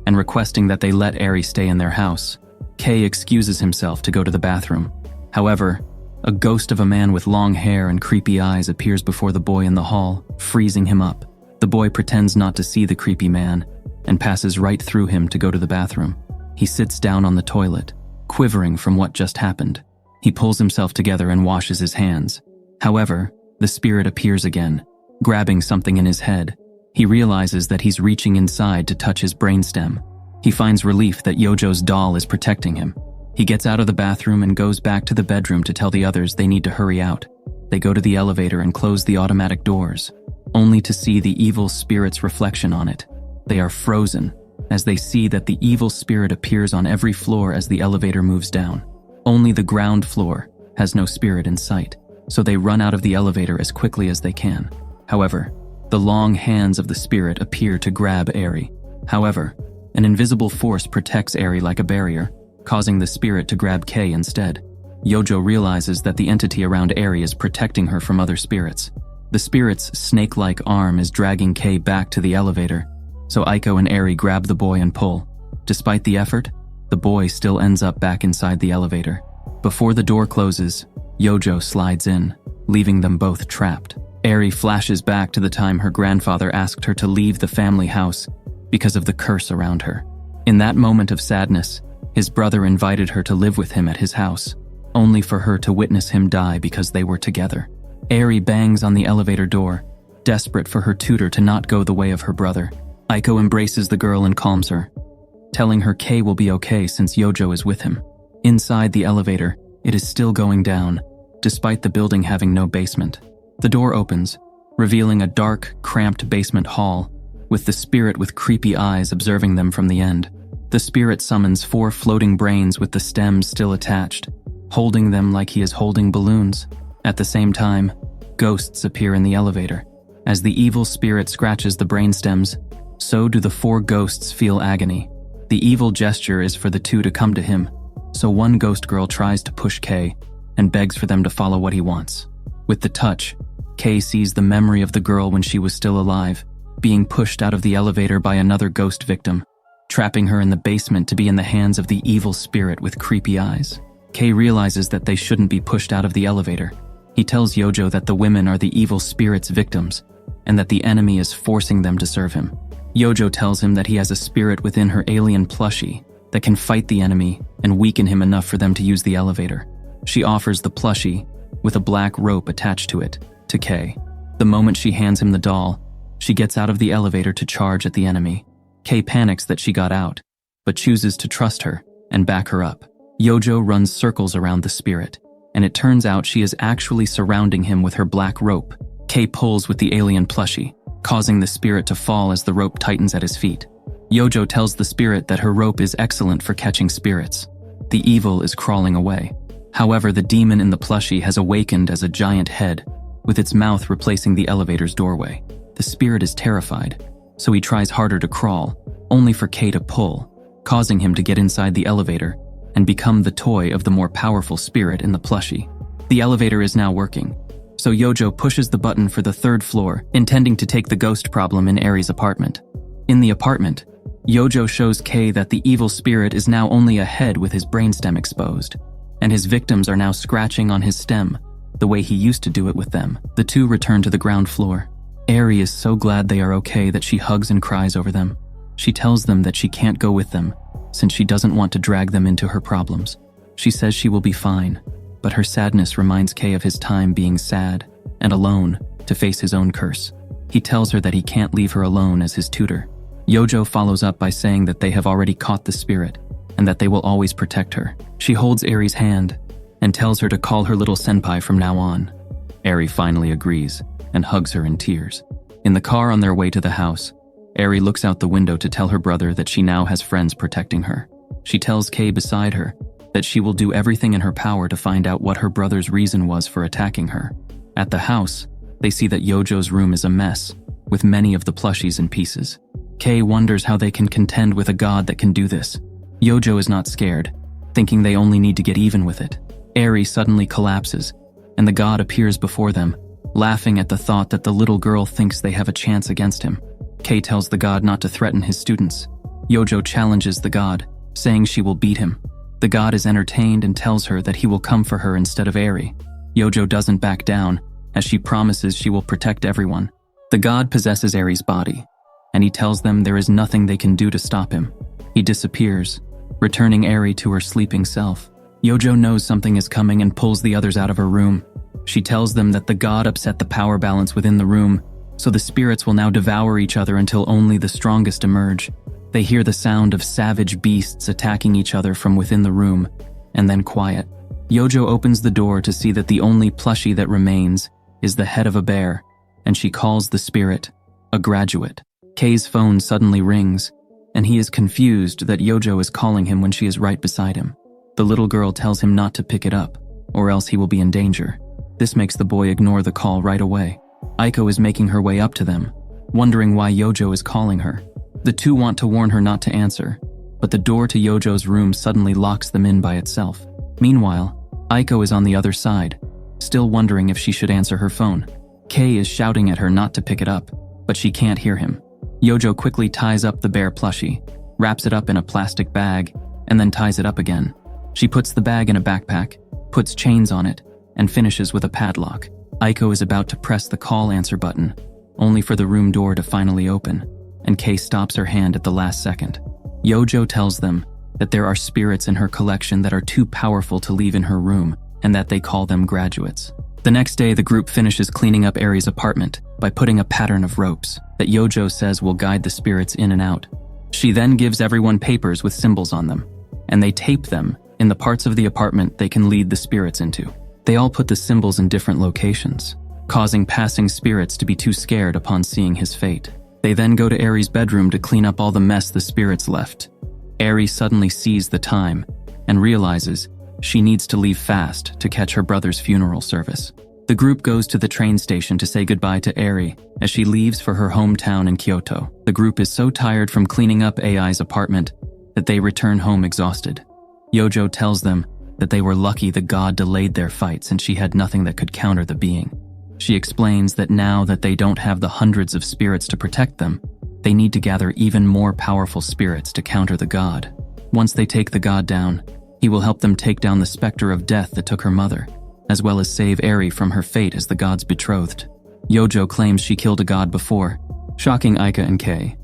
and requesting that they let Eri stay in their house. Kei excuses himself to go to the bathroom. However, a ghost of a man with long hair and creepy eyes appears before the boy in the hall, freezing him up. The boy pretends not to see the creepy man and passes right through him to go to the bathroom. He sits down on the toilet, quivering from what just happened. He pulls himself together and washes his hands. However, the spirit appears again, grabbing something in his head. He realizes that he's reaching inside to touch his brainstem. He finds relief that Yojo's doll is protecting him. He gets out of the bathroom and goes back to the bedroom to tell the others they need to hurry out. They go to the elevator and close the automatic doors, only to see the evil spirit's reflection on it. They are frozen, as they see that the evil spirit appears on every floor as the elevator moves down. Only the ground floor has no spirit in sight, so they run out of the elevator as quickly as they can. However, the long hands of the spirit appear to grab Eri. However, an invisible force protects Eri like a barrier, causing the spirit to grab Kei instead. Yojo realizes that the entity around Eri is protecting her from other spirits. The spirit's snake-like arm is dragging Kei back to the elevator, so Aiko and Eri grab the boy and pull. Despite the effort, the boy still ends up back inside the elevator. Before the door closes, Yojo slides in, leaving them both trapped. Eri flashes back to the time her grandfather asked her to leave the family house because of the curse around her. In that moment of sadness, his brother invited her to live with him at his house, only for her to witness him die because they were together. Eri bangs on the elevator door, desperate for her tutor to not go the way of her brother. Aiko embraces the girl and calms her, telling her Kei will be okay since Yojo is with him. Inside the elevator, it is still going down, despite the building having no basement. The door opens, revealing a dark, cramped basement hall, with the spirit with creepy eyes observing them from the end. The spirit summons 4 floating brains with the stems still attached, holding them like he is holding balloons. At the same time, ghosts appear in the elevator. As the evil spirit scratches the brainstems, so do the 4 ghosts feel agony. The evil gesture is for the 2 to come to him, so one ghost girl tries to push Kei and begs for them to follow what he wants. With the touch, Kei sees the memory of the girl when she was still alive, being pushed out of the elevator by another ghost victim, trapping her in the basement to be in the hands of the evil spirit with creepy eyes. Kei realizes that they shouldn't be pushed out of the elevator. He tells Yojo that the women are the evil spirit's victims, and that the enemy is forcing them to serve him. Yojo tells him that he has a spirit within her alien plushie that can fight the enemy and weaken him enough for them to use the elevator. She offers the plushie, with a black rope attached to it, to Kay. The moment she hands him the doll, she gets out of the elevator to charge at the enemy. Kay panics that she got out, but chooses to trust her and back her up. Yojo runs circles around the spirit, and it turns out she is actually surrounding him with her black rope. Kay pulls with the alien plushie, causing the spirit to fall as the rope tightens at his feet. Yojo tells the spirit that her rope is excellent for catching spirits. The evil is crawling away. However, the demon in the plushie has awakened as a giant head, with its mouth replacing the elevator's doorway. The spirit is terrified, so he tries harder to crawl, only for Kay to pull, causing him to get inside the elevator and become the toy of the more powerful spirit in the plushie. The elevator is now working, so Yojo pushes the button for the 3rd floor, intending to take the ghost problem in Aries' apartment. In the apartment, Yojo shows Kay that the evil spirit is now only a head with his brainstem exposed, and his victims are now scratching on his stem, the way he used to do it with them. The two return to the ground floor. Aries is so glad they are okay that she hugs and cries over them. She tells them that she can't go with them, since she doesn't want to drag them into her problems. She says she will be fine, but her sadness reminds Kay of his time being sad and alone to face his own curse. He tells her that he can't leave her alone as his tutor. Yojo follows up by saying that they have already caught the spirit and that they will always protect her. She holds Aries' hand and tells her to call her little senpai from now on. Aries finally agrees and hugs her in tears. In the car on their way to the house, Aries looks out the window to tell her brother that she now has friends protecting her. She tells Kay beside her that she will do everything in her power to find out what her brother's reason was for attacking her. At the house, they see that Yojo's room is a mess, with many of the plushies in pieces. Kay wonders how they can contend with a god that can do this. Yojo is not scared, thinking they only need to get even with it. Aries suddenly collapses, and the god appears before them, laughing at the thought that the little girl thinks they have a chance against him. Kay tells the god not to threaten his students. Yojo challenges the god, saying she will beat him. The god is entertained and tells her that he will come for her instead of Aries. Yojo doesn't back down, as she promises she will protect everyone. The god possesses Aries' body, and he tells them there is nothing they can do to stop him. He disappears, returning Aries to her sleeping self. Yojo knows something is coming and pulls the others out of her room. She tells them that the god upset the power balance within the room, so the spirits will now devour each other until only the strongest emerge. They hear the sound of savage beasts attacking each other from within the room, and then quiet. Yojo opens the door to see that the only plushie that remains is the head of a bear, and she calls the spirit a graduate. Kay's phone suddenly rings, and he is confused that Yojo is calling him when she is right beside him. The little girl tells him not to pick it up, or else he will be in danger. This makes the boy ignore the call right away. Aiko is making her way up to them, wondering why Yojo is calling her. The two want to warn her not to answer, but the door to Yojo's room suddenly locks them in by itself. Meanwhile, Aiko is on the other side, still wondering if she should answer her phone. Kay is shouting at her not to pick it up, but she can't hear him. Yojo quickly ties up the bear plushie, wraps it up in a plastic bag, and then ties it up again. She puts the bag in a backpack, puts chains on it, and finishes with a padlock. Aiko is about to press the call answer button, only for the room door to finally open, and Kay stops her hand at the last second. Yojo tells them that there are spirits in her collection that are too powerful to leave in her room, and that they call them graduates. The next day, the group finishes cleaning up Aries' apartment by putting a pattern of ropes that Yojo says will guide the spirits in and out. She then gives everyone papers with symbols on them, and they tape them in the parts of the apartment they can lead the spirits into. They all put the symbols in different locations, causing passing spirits to be too scared upon seeing his fate. They then go to Aries' bedroom to clean up all the mess the spirits left. Aries suddenly sees the time and realizes she needs to leave fast to catch her brother's funeral service. The group goes to the train station to say goodbye to Aries as she leaves for her hometown in Kyoto. The group is so tired from cleaning up AI's apartment that they return home exhausted. Yojo tells them that they were lucky the god delayed their fight since she had nothing that could counter the being. She explains that now that they don't have the hundreds of spirits to protect them, they need to gather even more powerful spirits to counter the god. Once they take the god down, he will help them take down the specter of death that took her mother, as well as save Aries from her fate as the god's betrothed. Yojo claims she killed a god before, shocking Aika and Kay.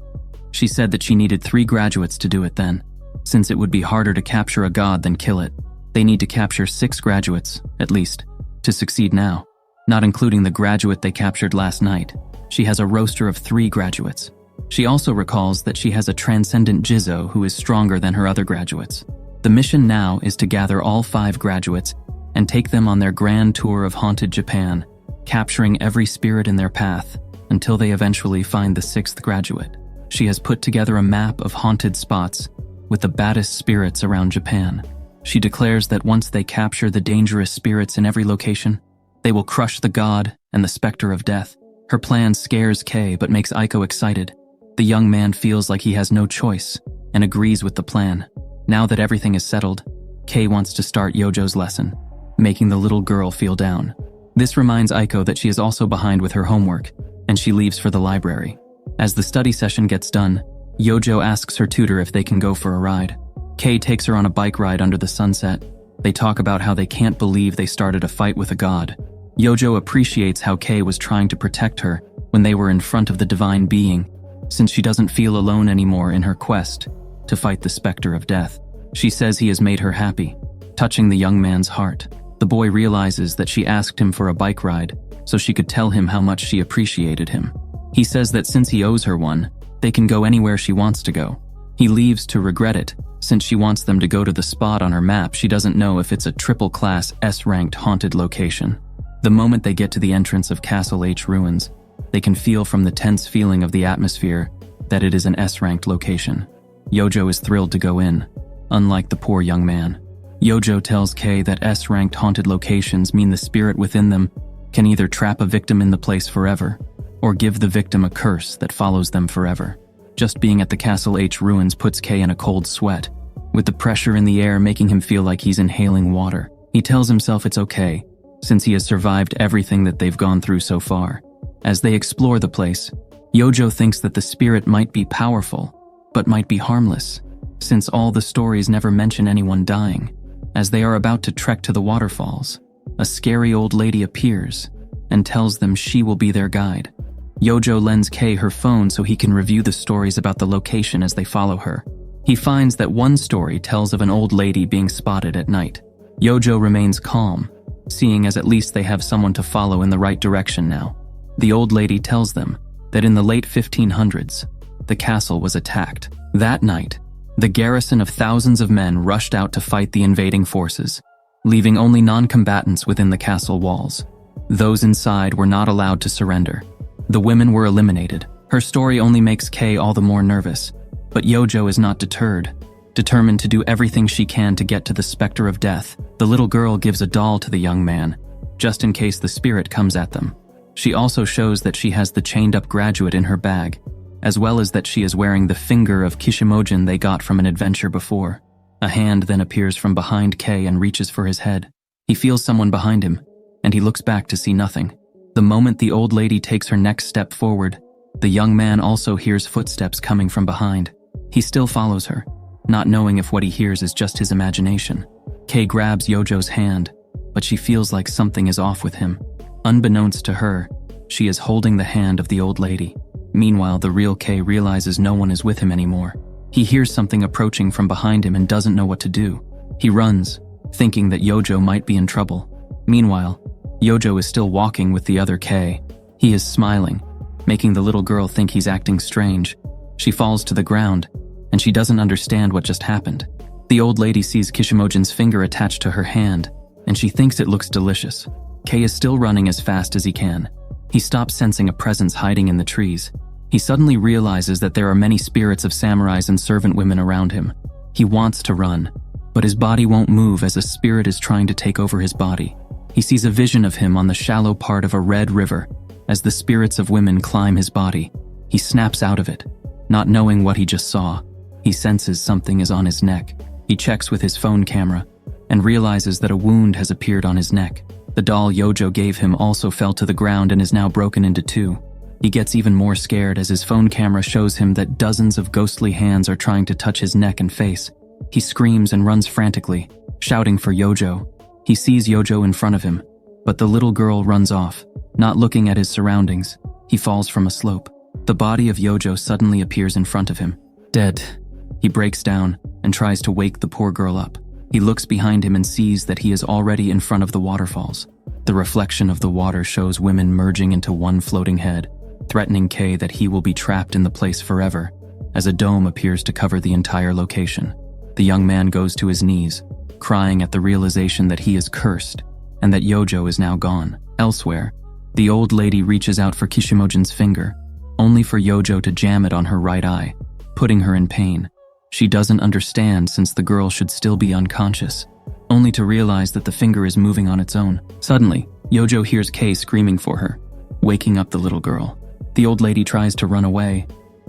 She said that she needed 3 graduates to do it then. Since it would be harder to capture a god than kill it, they need to capture 6 graduates, at least, to succeed now, not including the graduate they captured last night. She has a roster of 3 graduates. She also recalls that she has a transcendent Jizzo who is stronger than her other graduates. The mission now is to gather all 5 graduates and take them on their grand tour of haunted Japan, capturing every spirit in their path until they eventually find the 6th graduate. She has put together a map of haunted spots with the baddest spirits around Japan. She declares that once they capture the dangerous spirits in every location, they will crush the god and the specter of death. Her plan scares Kei but makes Aiko excited. The young man feels like he has no choice and agrees with the plan. Now that everything is settled, Kei wants to start Yojo's lesson, making the little girl feel down. This reminds Aiko that she is also behind with her homework, and she leaves for the library. As the study session gets done, Yojo asks her tutor if they can go for a ride. Kei takes her on a bike ride under the sunset. They talk about how they can't believe they started a fight with a god. Yojo appreciates how Kei was trying to protect her when they were in front of the divine being, since she doesn't feel alone anymore in her quest to fight the specter of death. She says he has made her happy, touching the young man's heart. The boy realizes that she asked him for a bike ride so she could tell him how much she appreciated him. He says that since he owes her one, they can go anywhere she wants to go. He leaves to regret it, since she wants them to go to the spot on her map. She doesn't know if it's a triple-class S-ranked haunted location. The moment they get to the entrance of Castle H ruins, they can feel from the tense feeling of the atmosphere that it is an S-ranked location. Yojo is thrilled to go in, unlike the poor young man. Yojo tells Kei that S-ranked haunted locations mean the spirit within them can either trap a victim in the place forever, or give the victim a curse that follows them forever. Just being at the Castle H ruins puts Kei in a cold sweat, with the pressure in the air making him feel like he's inhaling water. He tells himself it's okay, since he has survived everything that they've gone through so far. As they explore the place, Yojo thinks that the spirit might be powerful, but might be harmless, since all the stories never mention anyone dying. As they are about to trek to the waterfalls, a scary old lady appears and tells them she will be their guide. Yojo lends Kei her phone so he can review the stories about the location as they follow her. He finds that one story tells of an old lady being spotted at night. Yojo remains calm, seeing as at least they have someone to follow in the right direction now. The old lady tells them that in the late 1500s, the castle was attacked. That night, the garrison of thousands of men rushed out to fight the invading forces, leaving only non-combatants within the castle walls. Those inside were not allowed to surrender. The women were eliminated. Her story only makes Kei all the more nervous, but Yojo is not deterred. Determined to do everything she can to get to the specter of death, the little girl gives a doll to the young man, just in case the spirit comes at them. She also shows that she has the chained-up graduate in her bag, as well as that she is wearing the finger of Kishimojin they got from an adventure before. A hand then appears from behind Kei and reaches for his head. He feels someone behind him, and he looks back to see nothing. The moment the old lady takes her next step forward, the young man also hears footsteps coming from behind. He still follows her, not knowing if what he hears is just his imagination. Kei grabs Yojo's hand, but she feels like something is off with him. Unbeknownst to her, she is holding the hand of the old lady. Meanwhile, the real Kei realizes no one is with him anymore. He hears something approaching from behind him and doesn't know what to do. He runs, thinking that Yojo might be in trouble. Meanwhile, Yojo is still walking with the other Kei. He is smiling, making the little girl think he's acting strange. She falls to the ground, and she doesn't understand what just happened. The old lady sees Kishimojin's finger attached to her hand, and she thinks it looks delicious. Kei is still running as fast as he can. He stops sensing a presence hiding in the trees. He suddenly realizes that there are many spirits of samurais and servant women around him. He wants to run, but his body won't move as a spirit is trying to take over his body. He sees a vision of him on the shallow part of a red river. As the spirits of women climb his body, he snaps out of it. Not knowing what he just saw, he senses something is on his neck. He checks with his phone camera and realizes that a wound has appeared on his neck. The doll Yojo gave him also fell to the ground and is now broken into two. He gets even more scared as his phone camera shows him that dozens of ghostly hands are trying to touch his neck and face. He screams and runs frantically, shouting for Yojo. He sees Yojo in front of him, but the little girl runs off. Not looking at his surroundings, he falls from a slope. The body of Yojo suddenly appears in front of him, dead. He breaks down and tries to wake the poor girl up. He looks behind him and sees that he is already in front of the waterfalls. The reflection of the water shows women merging into one floating head, threatening Kay that he will be trapped in the place forever, as a dome appears to cover the entire location. The young man goes to his knees, crying at the realization that he is cursed and that Yojo is now gone. Elsewhere, the old lady reaches out for Kishimogen's finger, only for Yojo to jam it on her right eye, putting her in pain. She doesn't understand since the girl should still be unconscious, only to realize that the finger is moving on its own. Suddenly, Yojo hears Kay screaming for her, waking up the little girl. The old lady tries to run away,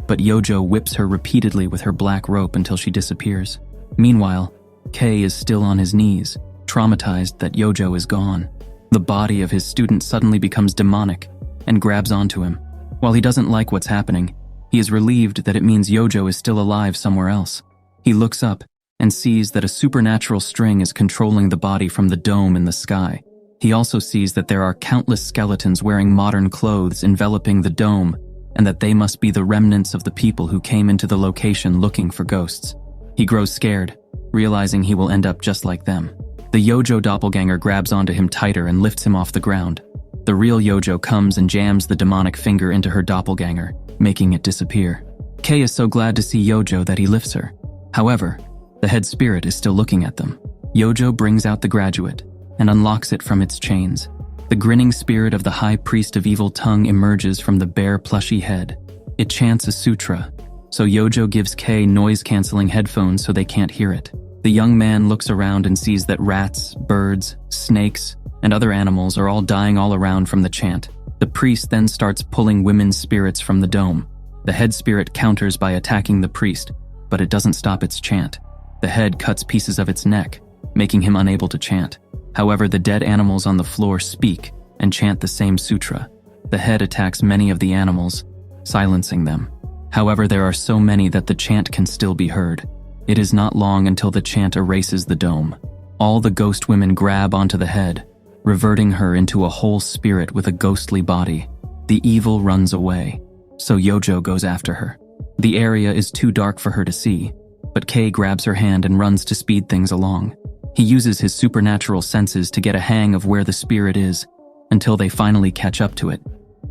but Yojo whips her repeatedly with her black rope until she disappears. Meanwhile, Kay is still on his knees, traumatized that Yojo is gone. The body of his student suddenly becomes demonic and grabs onto him. While he doesn't like what's happening, he is relieved that it means Yojo is still alive somewhere else. He looks up and sees that a supernatural string is controlling the body from the dome in the sky. He also sees that there are countless skeletons wearing modern clothes enveloping the dome, and that they must be the remnants of the people who came into the location looking for ghosts. He grows scared, realizing he will end up just like them. The Yojo doppelganger grabs onto him tighter and lifts him off the ground. The real Yojo comes and jams the demonic finger into her doppelganger, making it disappear. Kay is so glad to see Yojo that he lifts her. However, the head spirit is still looking at them. Yojo brings out the graduate and unlocks it from its chains. The grinning spirit of the high priest of evil tongue emerges from the bare plushy head. It chants a sutra, so Yojo gives Kay noise-canceling headphones so they can't hear it. The young man looks around and sees that rats, birds, snakes, and other animals are all dying all around from the chant. The priest then starts pulling women's spirits from the dome. The head spirit counters by attacking the priest, but it doesn't stop its chant. The head cuts pieces of its neck, making him unable to chant. However, the dead animals on the floor speak and chant the same sutra. The head attacks many of the animals, silencing them. However, there are so many that the chant can still be heard. It is not long until the chant erases the dome. All the ghost women grab onto the head, reverting her into a whole spirit with a ghostly body. The evil runs away, so Yojo goes after her. The area is too dark for her to see, but Kay grabs her hand and runs to speed things along. He uses his supernatural senses to get a hang of where the spirit is, until they finally catch up to it.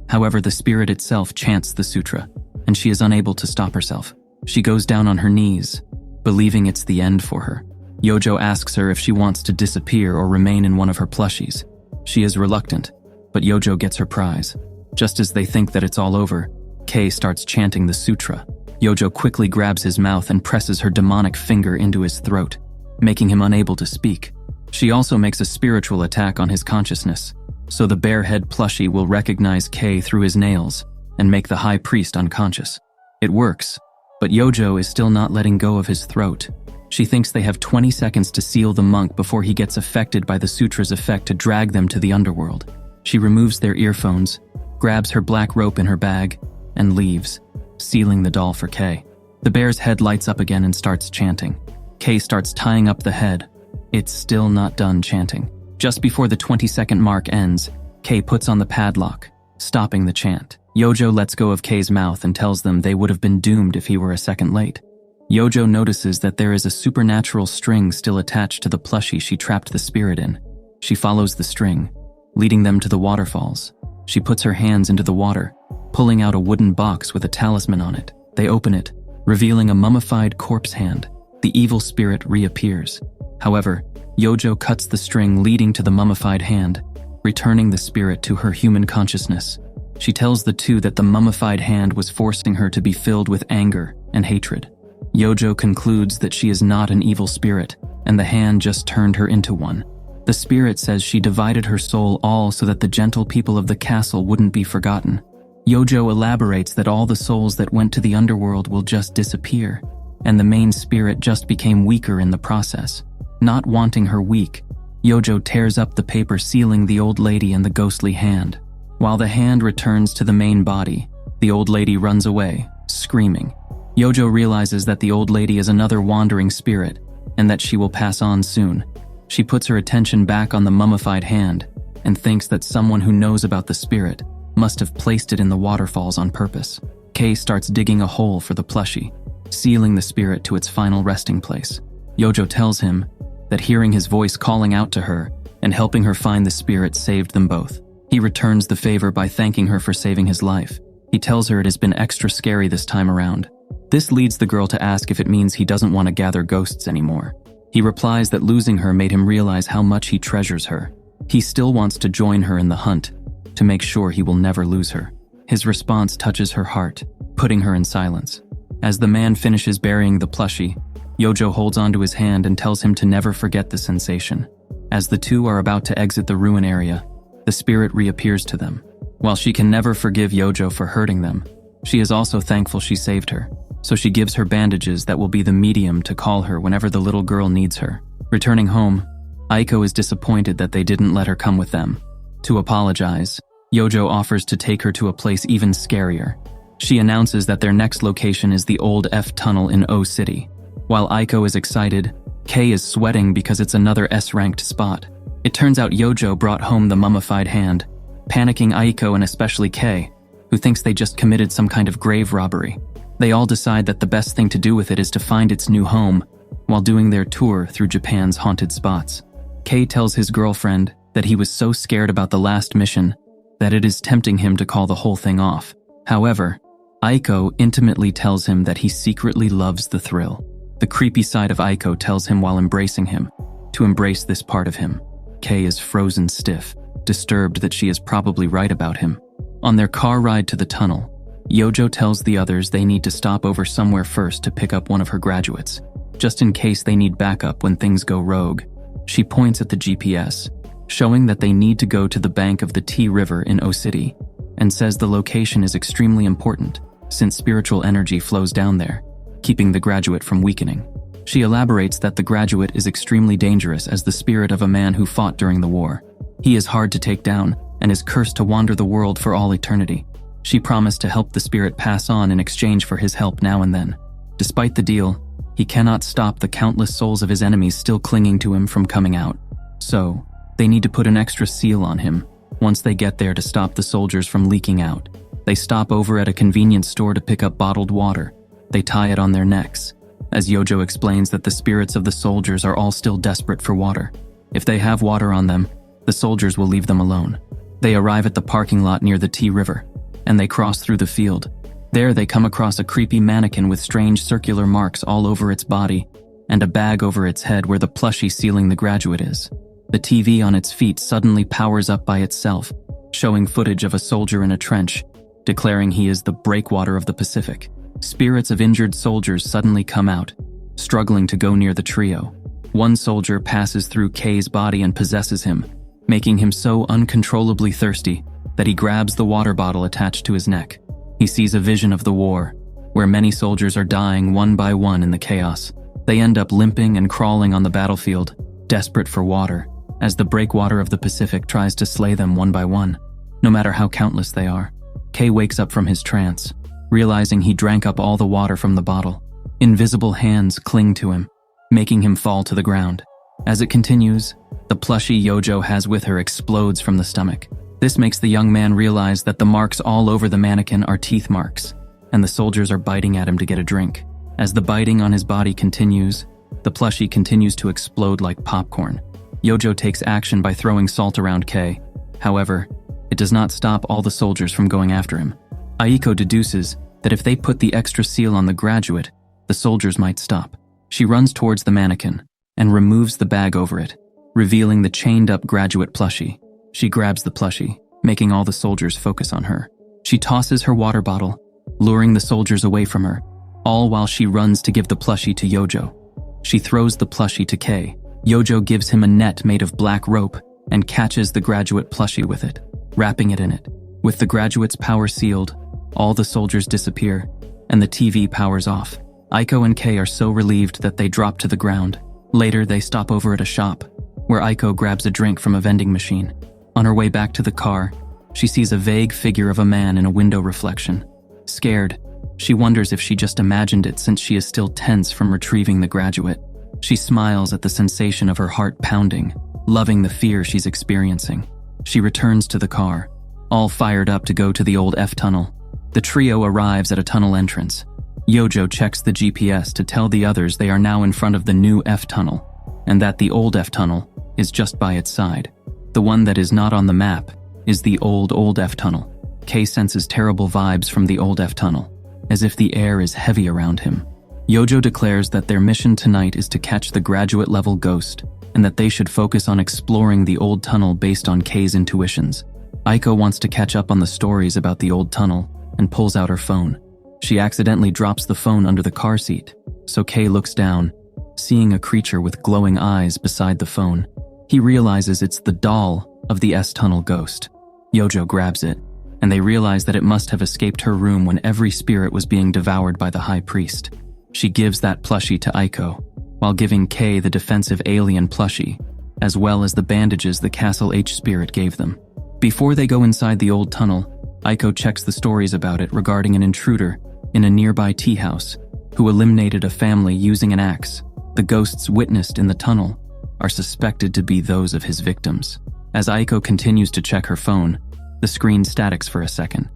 However, the spirit itself chants the sutra, and she is unable to stop herself. She goes down on her knees, believing it's the end for her. Yojo asks her if she wants to disappear or remain in one of her plushies. She is reluctant, but Yojo gets her prize. Just as they think that it's all over, Kay starts chanting the sutra. Yojo quickly grabs his mouth and presses her demonic finger into his throat, making him unable to speak. She also makes a spiritual attack on his consciousness, so the bare head plushie will recognize Kay through his nails and make the high priest unconscious. It works, but Yojo is still not letting go of his throat. She thinks they have 20 seconds to seal the monk before he gets affected by the sutra's effect to drag them to the underworld. She removes their earphones, grabs her black rope in her bag, and leaves, sealing the doll for Kay. The bear's head lights up again and starts chanting. Kay starts tying up the head. It's still not done chanting. Just before the 20-second mark ends, Kay puts on the padlock, stopping the chant. Yojo lets go of Kay's mouth and tells them they would have been doomed if he were a second late. Yojo notices that there is a supernatural string still attached to the plushie she trapped the spirit in. She follows the string, leading them to the waterfalls. She puts her hands into the water, pulling out a wooden box with a talisman on it. They open it, revealing a mummified corpse hand. The evil spirit reappears. However, Yojo cuts the string leading to the mummified hand, returning the spirit to her human consciousness. She tells the two that the mummified hand was forcing her to be filled with anger and hatred. Yojo concludes that she is not an evil spirit, and the hand just turned her into one. The spirit says she divided her soul all so that the gentle people of the castle wouldn't be forgotten. Yojo elaborates that all the souls that went to the underworld will just disappear, and the main spirit just became weaker in the process. Not wanting her weak, Yojo tears up the paper sealing the old lady and the ghostly hand. While the hand returns to the main body, the old lady runs away, screaming. Yojo realizes that the old lady is another wandering spirit, and that she will pass on soon. She puts her attention back on the mummified hand, and thinks that someone who knows about the spirit must have placed it in the waterfalls on purpose. Kei starts digging a hole for the plushie, sealing the spirit to its final resting place. Yojo tells him that hearing his voice calling out to her and helping her find the spirit saved them both. He returns the favor by thanking her for saving his life. He tells her it has been extra scary this time around. This leads the girl to ask if it means he doesn't want to gather ghosts anymore. He replies that losing her made him realize how much he treasures her. He still wants to join her in the hunt to make sure he will never lose her. His response touches her heart, putting her in silence. As the man finishes burying the plushie, Yojo holds onto his hand and tells him to never forget the sensation. As the two are about to exit the ruin area, the spirit reappears to them. While she can never forgive Yojo for hurting them, she is also thankful she saved her, so she gives her bandages that will be the medium to call her whenever the little girl needs her. Returning home, Aiko is disappointed that they didn't let her come with them. To apologize, Yojo offers to take her to a place even scarier. She announces that their next location is the old F tunnel in O City. While Aiko is excited, Kei is sweating because it's another S-ranked spot. It turns out Yojo brought home the mummified hand, panicking Aiko and especially Kei, who thinks they just committed some kind of grave robbery. They all decide that the best thing to do with it is to find its new home while doing their tour through Japan's haunted spots. Kei tells his girlfriend that he was so scared about the last mission that it is tempting him to call the whole thing off. However, Aiko intimately tells him that he secretly loves the thrill. The creepy side of Aiko tells him while embracing him to embrace this part of him. Kei is frozen stiff, disturbed that she is probably right about him. On their car ride to the tunnel, Yojo tells the others they need to stop over somewhere first to pick up one of her graduates, just in case they need backup when things go rogue. She points at the GPS, showing that they need to go to the bank of the T River in O City, and says the location is extremely important since spiritual energy flows down there, keeping the graduate from weakening. She elaborates that the graduate is extremely dangerous as the spirit of a man who fought during the war. He is hard to take down and is cursed to wander the world for all eternity. She promised to help the spirit pass on in exchange for his help now and then. Despite the deal, he cannot stop the countless souls of his enemies still clinging to him from coming out. So, they need to put an extra seal on him once they get there to stop the soldiers from leaking out. They stop over at a convenience store to pick up bottled water. They tie it on their necks, as Yojo explains that the spirits of the soldiers are all still desperate for water. If they have water on them, the soldiers will leave them alone. They arrive at the parking lot near the T River, and they cross through the field. There they come across a creepy mannequin with strange circular marks all over its body and a bag over its head where the plushie sealing the graduate is. The TV on its feet suddenly powers up by itself, showing footage of a soldier in a trench, declaring he is the breakwater of the Pacific. Spirits of injured soldiers suddenly come out, struggling to go near the trio. One soldier passes through Kei's body and possesses him, making him so uncontrollably thirsty that he grabs the water bottle attached to his neck. He sees a vision of the war, where many soldiers are dying one by one in the chaos. They end up limping and crawling on the battlefield, desperate for water, as the breakwater of the Pacific tries to slay them one by one, no matter how countless they are. Kei wakes up from his trance, realizing he drank up all the water from the bottle. Invisible hands cling to him, making him fall to the ground. As it continues, the plushie Yojo has with her explodes from the stomach. This makes the young man realize that the marks all over the mannequin are teeth marks, and the soldiers are biting at him to get a drink. As the biting on his body continues, the plushie continues to explode like popcorn. Yojo takes action by throwing salt around Kei. However, it does not stop all the soldiers from going after him. Aiko deduces that if they put the extra seal on the graduate, the soldiers might stop. She runs towards the mannequin and removes the bag over it, revealing the chained-up graduate plushie. She grabs the plushie, making all the soldiers focus on her. She tosses her water bottle, luring the soldiers away from her, all while she runs to give the plushie to Yojo. She throws the plushie to Kei. Yojo gives him a net made of black rope and catches the graduate plushie with it, wrapping it in it. With the graduate's power sealed, all the soldiers disappear, and the TV powers off. Aiko and Kei are so relieved that they drop to the ground. Later, they stop over at a shop, where Aiko grabs a drink from a vending machine. On her way back to the car, she sees a vague figure of a man in a window reflection. Scared, she wonders if she just imagined it since she is still tense from retrieving the graduate. She smiles at the sensation of her heart pounding, loving the fear she's experiencing. She returns to the car, all fired up to go to the old F tunnel. The trio arrives at a tunnel entrance. Yojo checks the GPS to tell the others they are now in front of the new F tunnel, and that the old F tunnel is just by its side. The one that is not on the map is the old F tunnel. Kay senses terrible vibes from the old F tunnel, as if the air is heavy around him. Yojo declares that their mission tonight is to catch the graduate-level ghost, and that they should focus on exploring the old tunnel based on Kay's intuitions. Aiko wants to catch up on the stories about the old tunnel and pulls out her phone. She accidentally drops the phone under the car seat, so Kay looks down, seeing a creature with glowing eyes beside the phone. He realizes it's the doll of the S-tunnel ghost. Yojo grabs it, and they realize that it must have escaped her room when every spirit was being devoured by the high priest. She gives that plushie to Aiko, while giving Kay the defensive alien plushie, as well as the bandages the Castle H spirit gave them. Before they go inside the old tunnel, Aiko checks the stories about it regarding an intruder in a nearby tea house who eliminated a family using an axe. The ghosts witnessed in the tunnel are suspected to be those of his victims. As Aiko continues to check her phone, the screen statics for a second,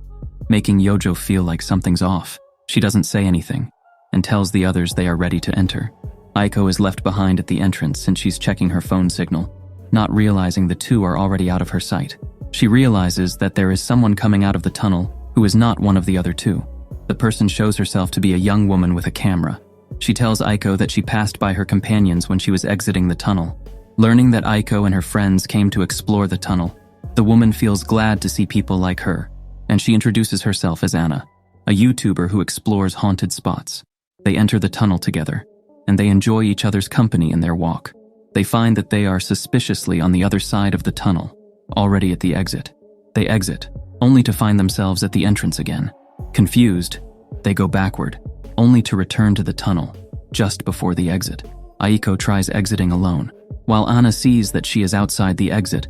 making Yojo feel like something's off. She doesn't say anything and tells the others they are ready to enter. Aiko is left behind at the entrance since she's checking her phone signal, not realizing the two are already out of her sight. She realizes that there is someone coming out of the tunnel who is not one of the other two. The person shows herself to be a young woman with a camera. She tells Aiko that she passed by her companions when she was exiting the tunnel. Learning that Aiko and her friends came to explore the tunnel, the woman feels glad to see people like her, and she introduces herself as Anna, a YouTuber who explores haunted spots. They enter the tunnel together, and they enjoy each other's company in their walk. They find that they are suspiciously on the other side of the tunnel, already at the exit. They exit, only to find themselves at the entrance again. Confused, they go backward, only to return to the tunnel, just before the exit. Aiko tries exiting alone. While Anna sees that she is outside the exit,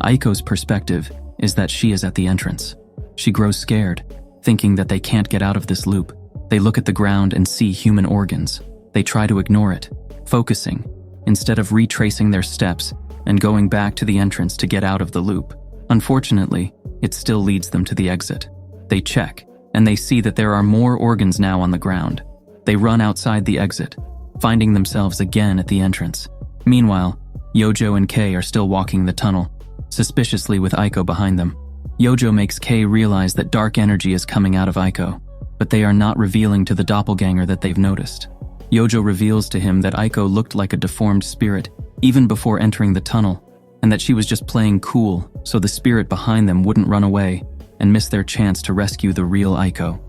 Aiko's perspective is that she is at the entrance. She grows scared, thinking that they can't get out of this loop. They look at the ground and see human organs. They try to ignore it, focusing, instead of retracing their steps and going back to the entrance to get out of the loop. Unfortunately, it still leads them to the exit. They check, and they see that there are more organs now on the ground. They run outside the exit, finding themselves again at the entrance. Meanwhile, Yojo and Kay are still walking the tunnel, suspiciously with Aiko behind them. Yojo makes Kay realize that dark energy is coming out of Aiko, but they are not revealing to the doppelganger that they've noticed. Yojo reveals to him that Aiko looked like a deformed spirit even before entering the tunnel, and that she was just playing cool so the spirit behind them wouldn't run away and miss their chance to rescue the real Aiko.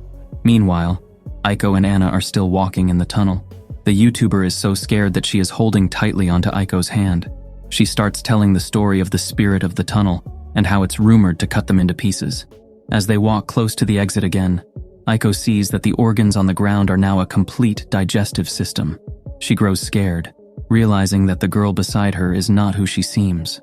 Meanwhile, Aiko and Anna are still walking in the tunnel. The YouTuber is so scared that she is holding tightly onto Aiko's hand. She starts telling the story of the spirit of the tunnel and how it's rumored to cut them into pieces. As they walk close to the exit again, Aiko sees that the organs on the ground are now a complete digestive system. She grows scared, realizing that the girl beside her is not who she seems.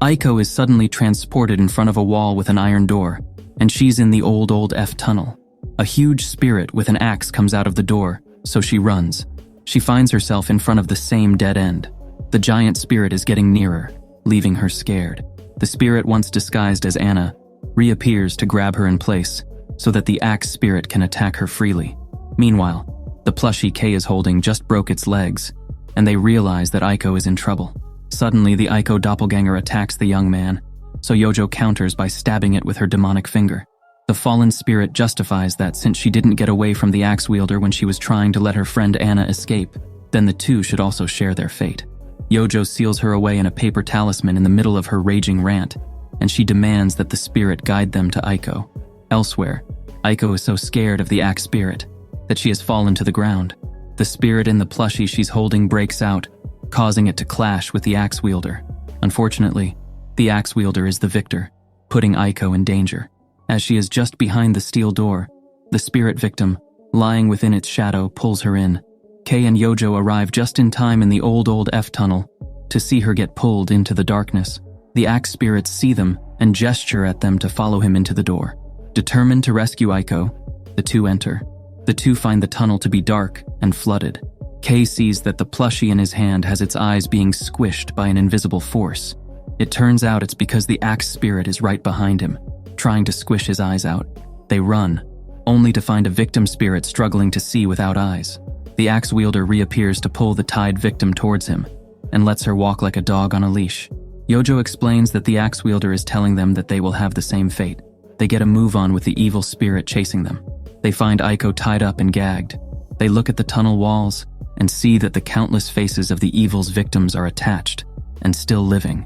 Aiko is suddenly transported in front of a wall with an iron door, and she's in the old F tunnel. A huge spirit with an axe comes out of the door, so she runs. She finds herself in front of the same dead end. The giant spirit is getting nearer, leaving her scared. The spirit, once disguised as Anna, reappears to grab her in place, so that the axe spirit can attack her freely. Meanwhile, the plushie Kay is holding just broke its legs, and they realize that Aiko is in trouble. Suddenly, the Aiko doppelganger attacks the young man, so Yojo counters by stabbing it with her demonic finger. The fallen spirit justifies that since she didn't get away from the axe wielder when she was trying to let her friend Anna escape, then the two should also share their fate. Yojo seals her away in a paper talisman in the middle of her raging rant, and she demands that the spirit guide them to Aiko. Elsewhere, Aiko is so scared of the axe spirit that she has fallen to the ground. The spirit in the plushie she's holding breaks out, causing it to clash with the axe wielder. Unfortunately, the axe wielder is the victor, putting Aiko in danger. As she is just behind the steel door, the spirit victim, lying within its shadow, pulls her in. Kay and Yojo arrive just in time in the old F tunnel to see her get pulled into the darkness. The axe spirits see them and gesture at them to follow him into the door. Determined to rescue Aiko, the two enter. The two find the tunnel to be dark and flooded. Kay sees that the plushie in his hand has its eyes being squished by an invisible force. It turns out it's because the axe spirit is right behind him, trying to squish his eyes out. They run, only to find a victim spirit struggling to see without eyes. The axe wielder reappears to pull the tied victim towards him and lets her walk like a dog on a leash. Yojo explains that the axe wielder is telling them that they will have the same fate. They get a move on with the evil spirit chasing them. They find Aiko tied up and gagged. They look at the tunnel walls and see that the countless faces of the evil's victims are attached and still living.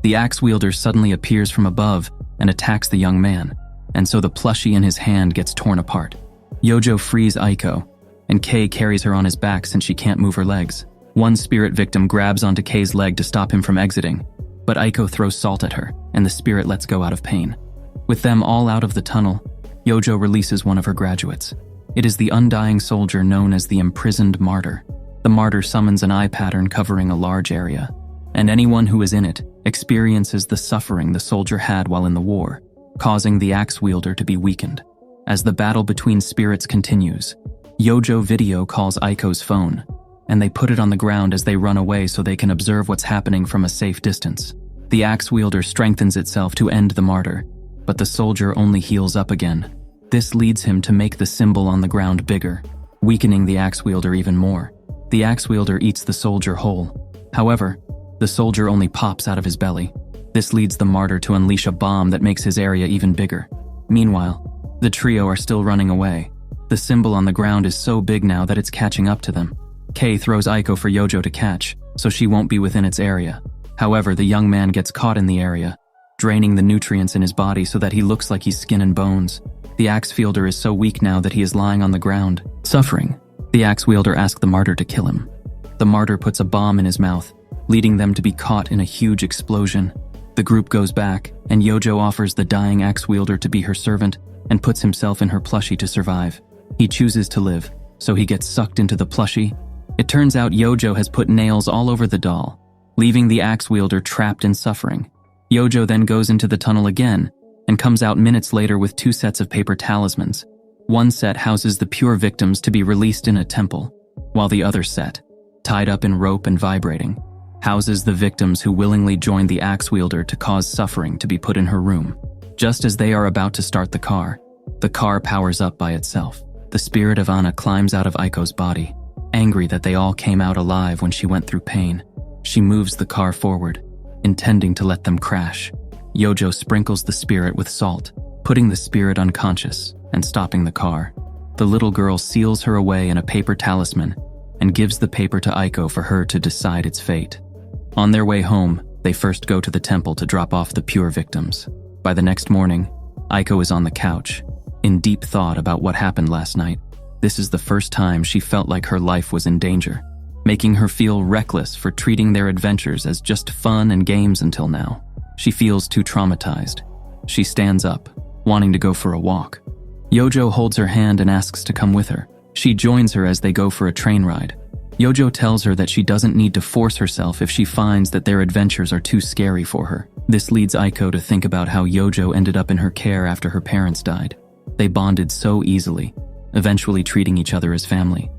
The axe wielder suddenly appears from above and attacks the young man, and so the plushie in his hand gets torn apart. Yojo frees Aiko, and Kei carries her on his back since she can't move her legs. One spirit victim grabs onto Kei's leg to stop him from exiting, but Aiko throws salt at her, and the spirit lets go out of pain. With them all out of the tunnel, Yojo releases one of her graduates. It is the undying soldier known as the imprisoned martyr. The martyr summons an eye pattern covering a large area, and anyone who is in it experiences the suffering the soldier had while in the war, causing the axe wielder to be weakened. As the battle between spirits continues, Yojo video calls Aiko's phone, and they put it on the ground as they run away so they can observe what's happening from a safe distance. The axe wielder strengthens itself to end the martyr, but the soldier only heals up again. This leads him to make the symbol on the ground bigger, weakening the axe wielder even more. The axe wielder eats the soldier whole. However, the soldier only pops out of his belly. This leads the martyr to unleash a bomb that makes his area even bigger. Meanwhile, the trio are still running away. The symbol on the ground is so big now that it's catching up to them. Kei throws Aiko for Yojo to catch, so she won't be within its area. However, the young man gets caught in the area, draining the nutrients in his body so that he looks like he's skin and bones. The axe wielder is so weak now that he is lying on the ground, suffering. The axe wielder asks the martyr to kill him. The martyr puts a bomb in his mouth, leading them to be caught in a huge explosion. The group goes back, and Yojo offers the dying axe wielder to be her servant and puts himself in her plushie to survive. He chooses to live, so he gets sucked into the plushie. It turns out Yojo has put nails all over the doll, leaving the axe wielder trapped in suffering. Yojo then goes into the tunnel again and comes out minutes later with 2 sets of paper talismans. One set houses the pure victims to be released in a temple, while the other set, tied up in rope and vibrating, houses the victims who willingly joined the axe wielder to cause suffering to be put in her room. Just as they are about to start the car powers up by itself. The spirit of Anna climbs out of Aiko's body, angry that they all came out alive when she went through pain. She moves the car forward, intending to let them crash. Yojo sprinkles the spirit with salt, putting the spirit unconscious and stopping the car. The little girl seals her away in a paper talisman and gives the paper to Aiko for her to decide its fate. On their way home, they first go to the temple to drop off the pure victims. By the next morning, Aiko is on the couch, in deep thought about what happened last night. This is the first time she felt like her life was in danger, making her feel reckless for treating their adventures as just fun and games until now. She feels too traumatized. She stands up, wanting to go for a walk. Yojo holds her hand and asks to come with her. She joins her as they go for a train ride. Yojo tells her that she doesn't need to force herself if she finds that their adventures are too scary for her. This leads Aiko to think about how Yojo ended up in her care after her parents died. They bonded so easily, eventually treating each other as family.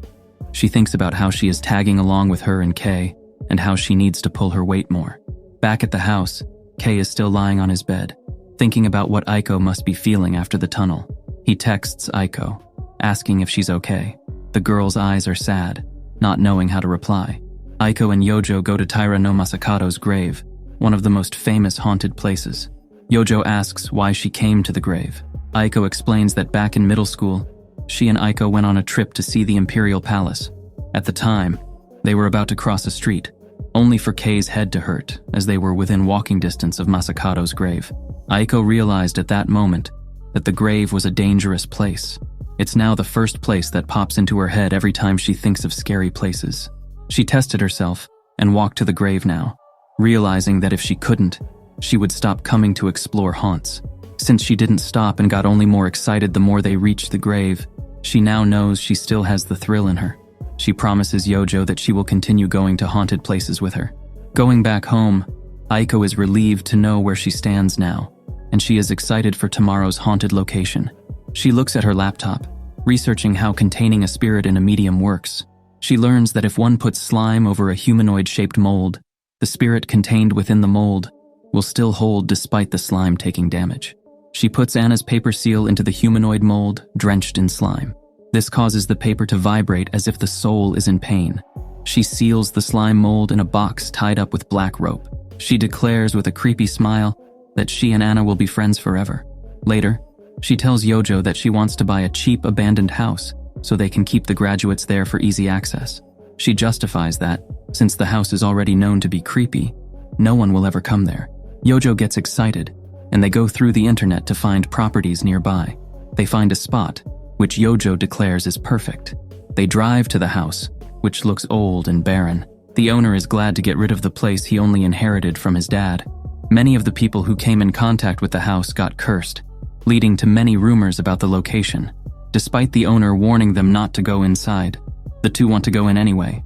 She thinks about how she is tagging along with her and Kei, and how she needs to pull her weight more. Back at the house, Kei is still lying on his bed, thinking about what Aiko must be feeling after the tunnel. He texts Aiko, asking if she's okay. The girl's eyes are sad, not knowing how to reply. Aiko and Yojo go to Taira no Masakado's grave, one of the most famous haunted places. Yojo asks why she came to the grave. Aiko explains that back in middle school, she and Aiko went on a trip to see the Imperial Palace. At the time, they were about to cross a street, only for Kei's head to hurt as they were within walking distance of Masakado's grave. Aiko realized at that moment that the grave was a dangerous place. It's now the first place that pops into her head every time she thinks of scary places. She tested herself and walked to the grave now, realizing that if she couldn't, she would stop coming to explore haunts. Since she didn't stop and got only more excited the more they reached the grave, she now knows she still has the thrill in her. She promises Yojo that she will continue going to haunted places with her. Going back home, Aiko is relieved to know where she stands now, and she is excited for tomorrow's haunted location. She looks at her laptop, researching how containing a spirit in a medium works. She learns that if one puts slime over a humanoid-shaped mold, the spirit contained within the mold will still hold despite the slime taking damage. She puts Anna's paper seal into the humanoid mold, drenched in slime. This causes the paper to vibrate as if the soul is in pain. She seals the slime mold in a box tied up with black rope. She declares with a creepy smile that she and Anna will be friends forever. Later, she tells Yojo that she wants to buy a cheap abandoned house so they can keep the graduates there for easy access. She justifies that, since the house is already known to be creepy, no one will ever come there. Yojo gets excited, and they go through the internet to find properties nearby. They find a spot, which Yojo declares is perfect. They drive to the house, which looks old and barren. The owner is glad to get rid of the place he only inherited from his dad. Many of the people who came in contact with the house got cursed, leading to many rumors about the location. Despite the owner warning them not to go inside, the two want to go in anyway.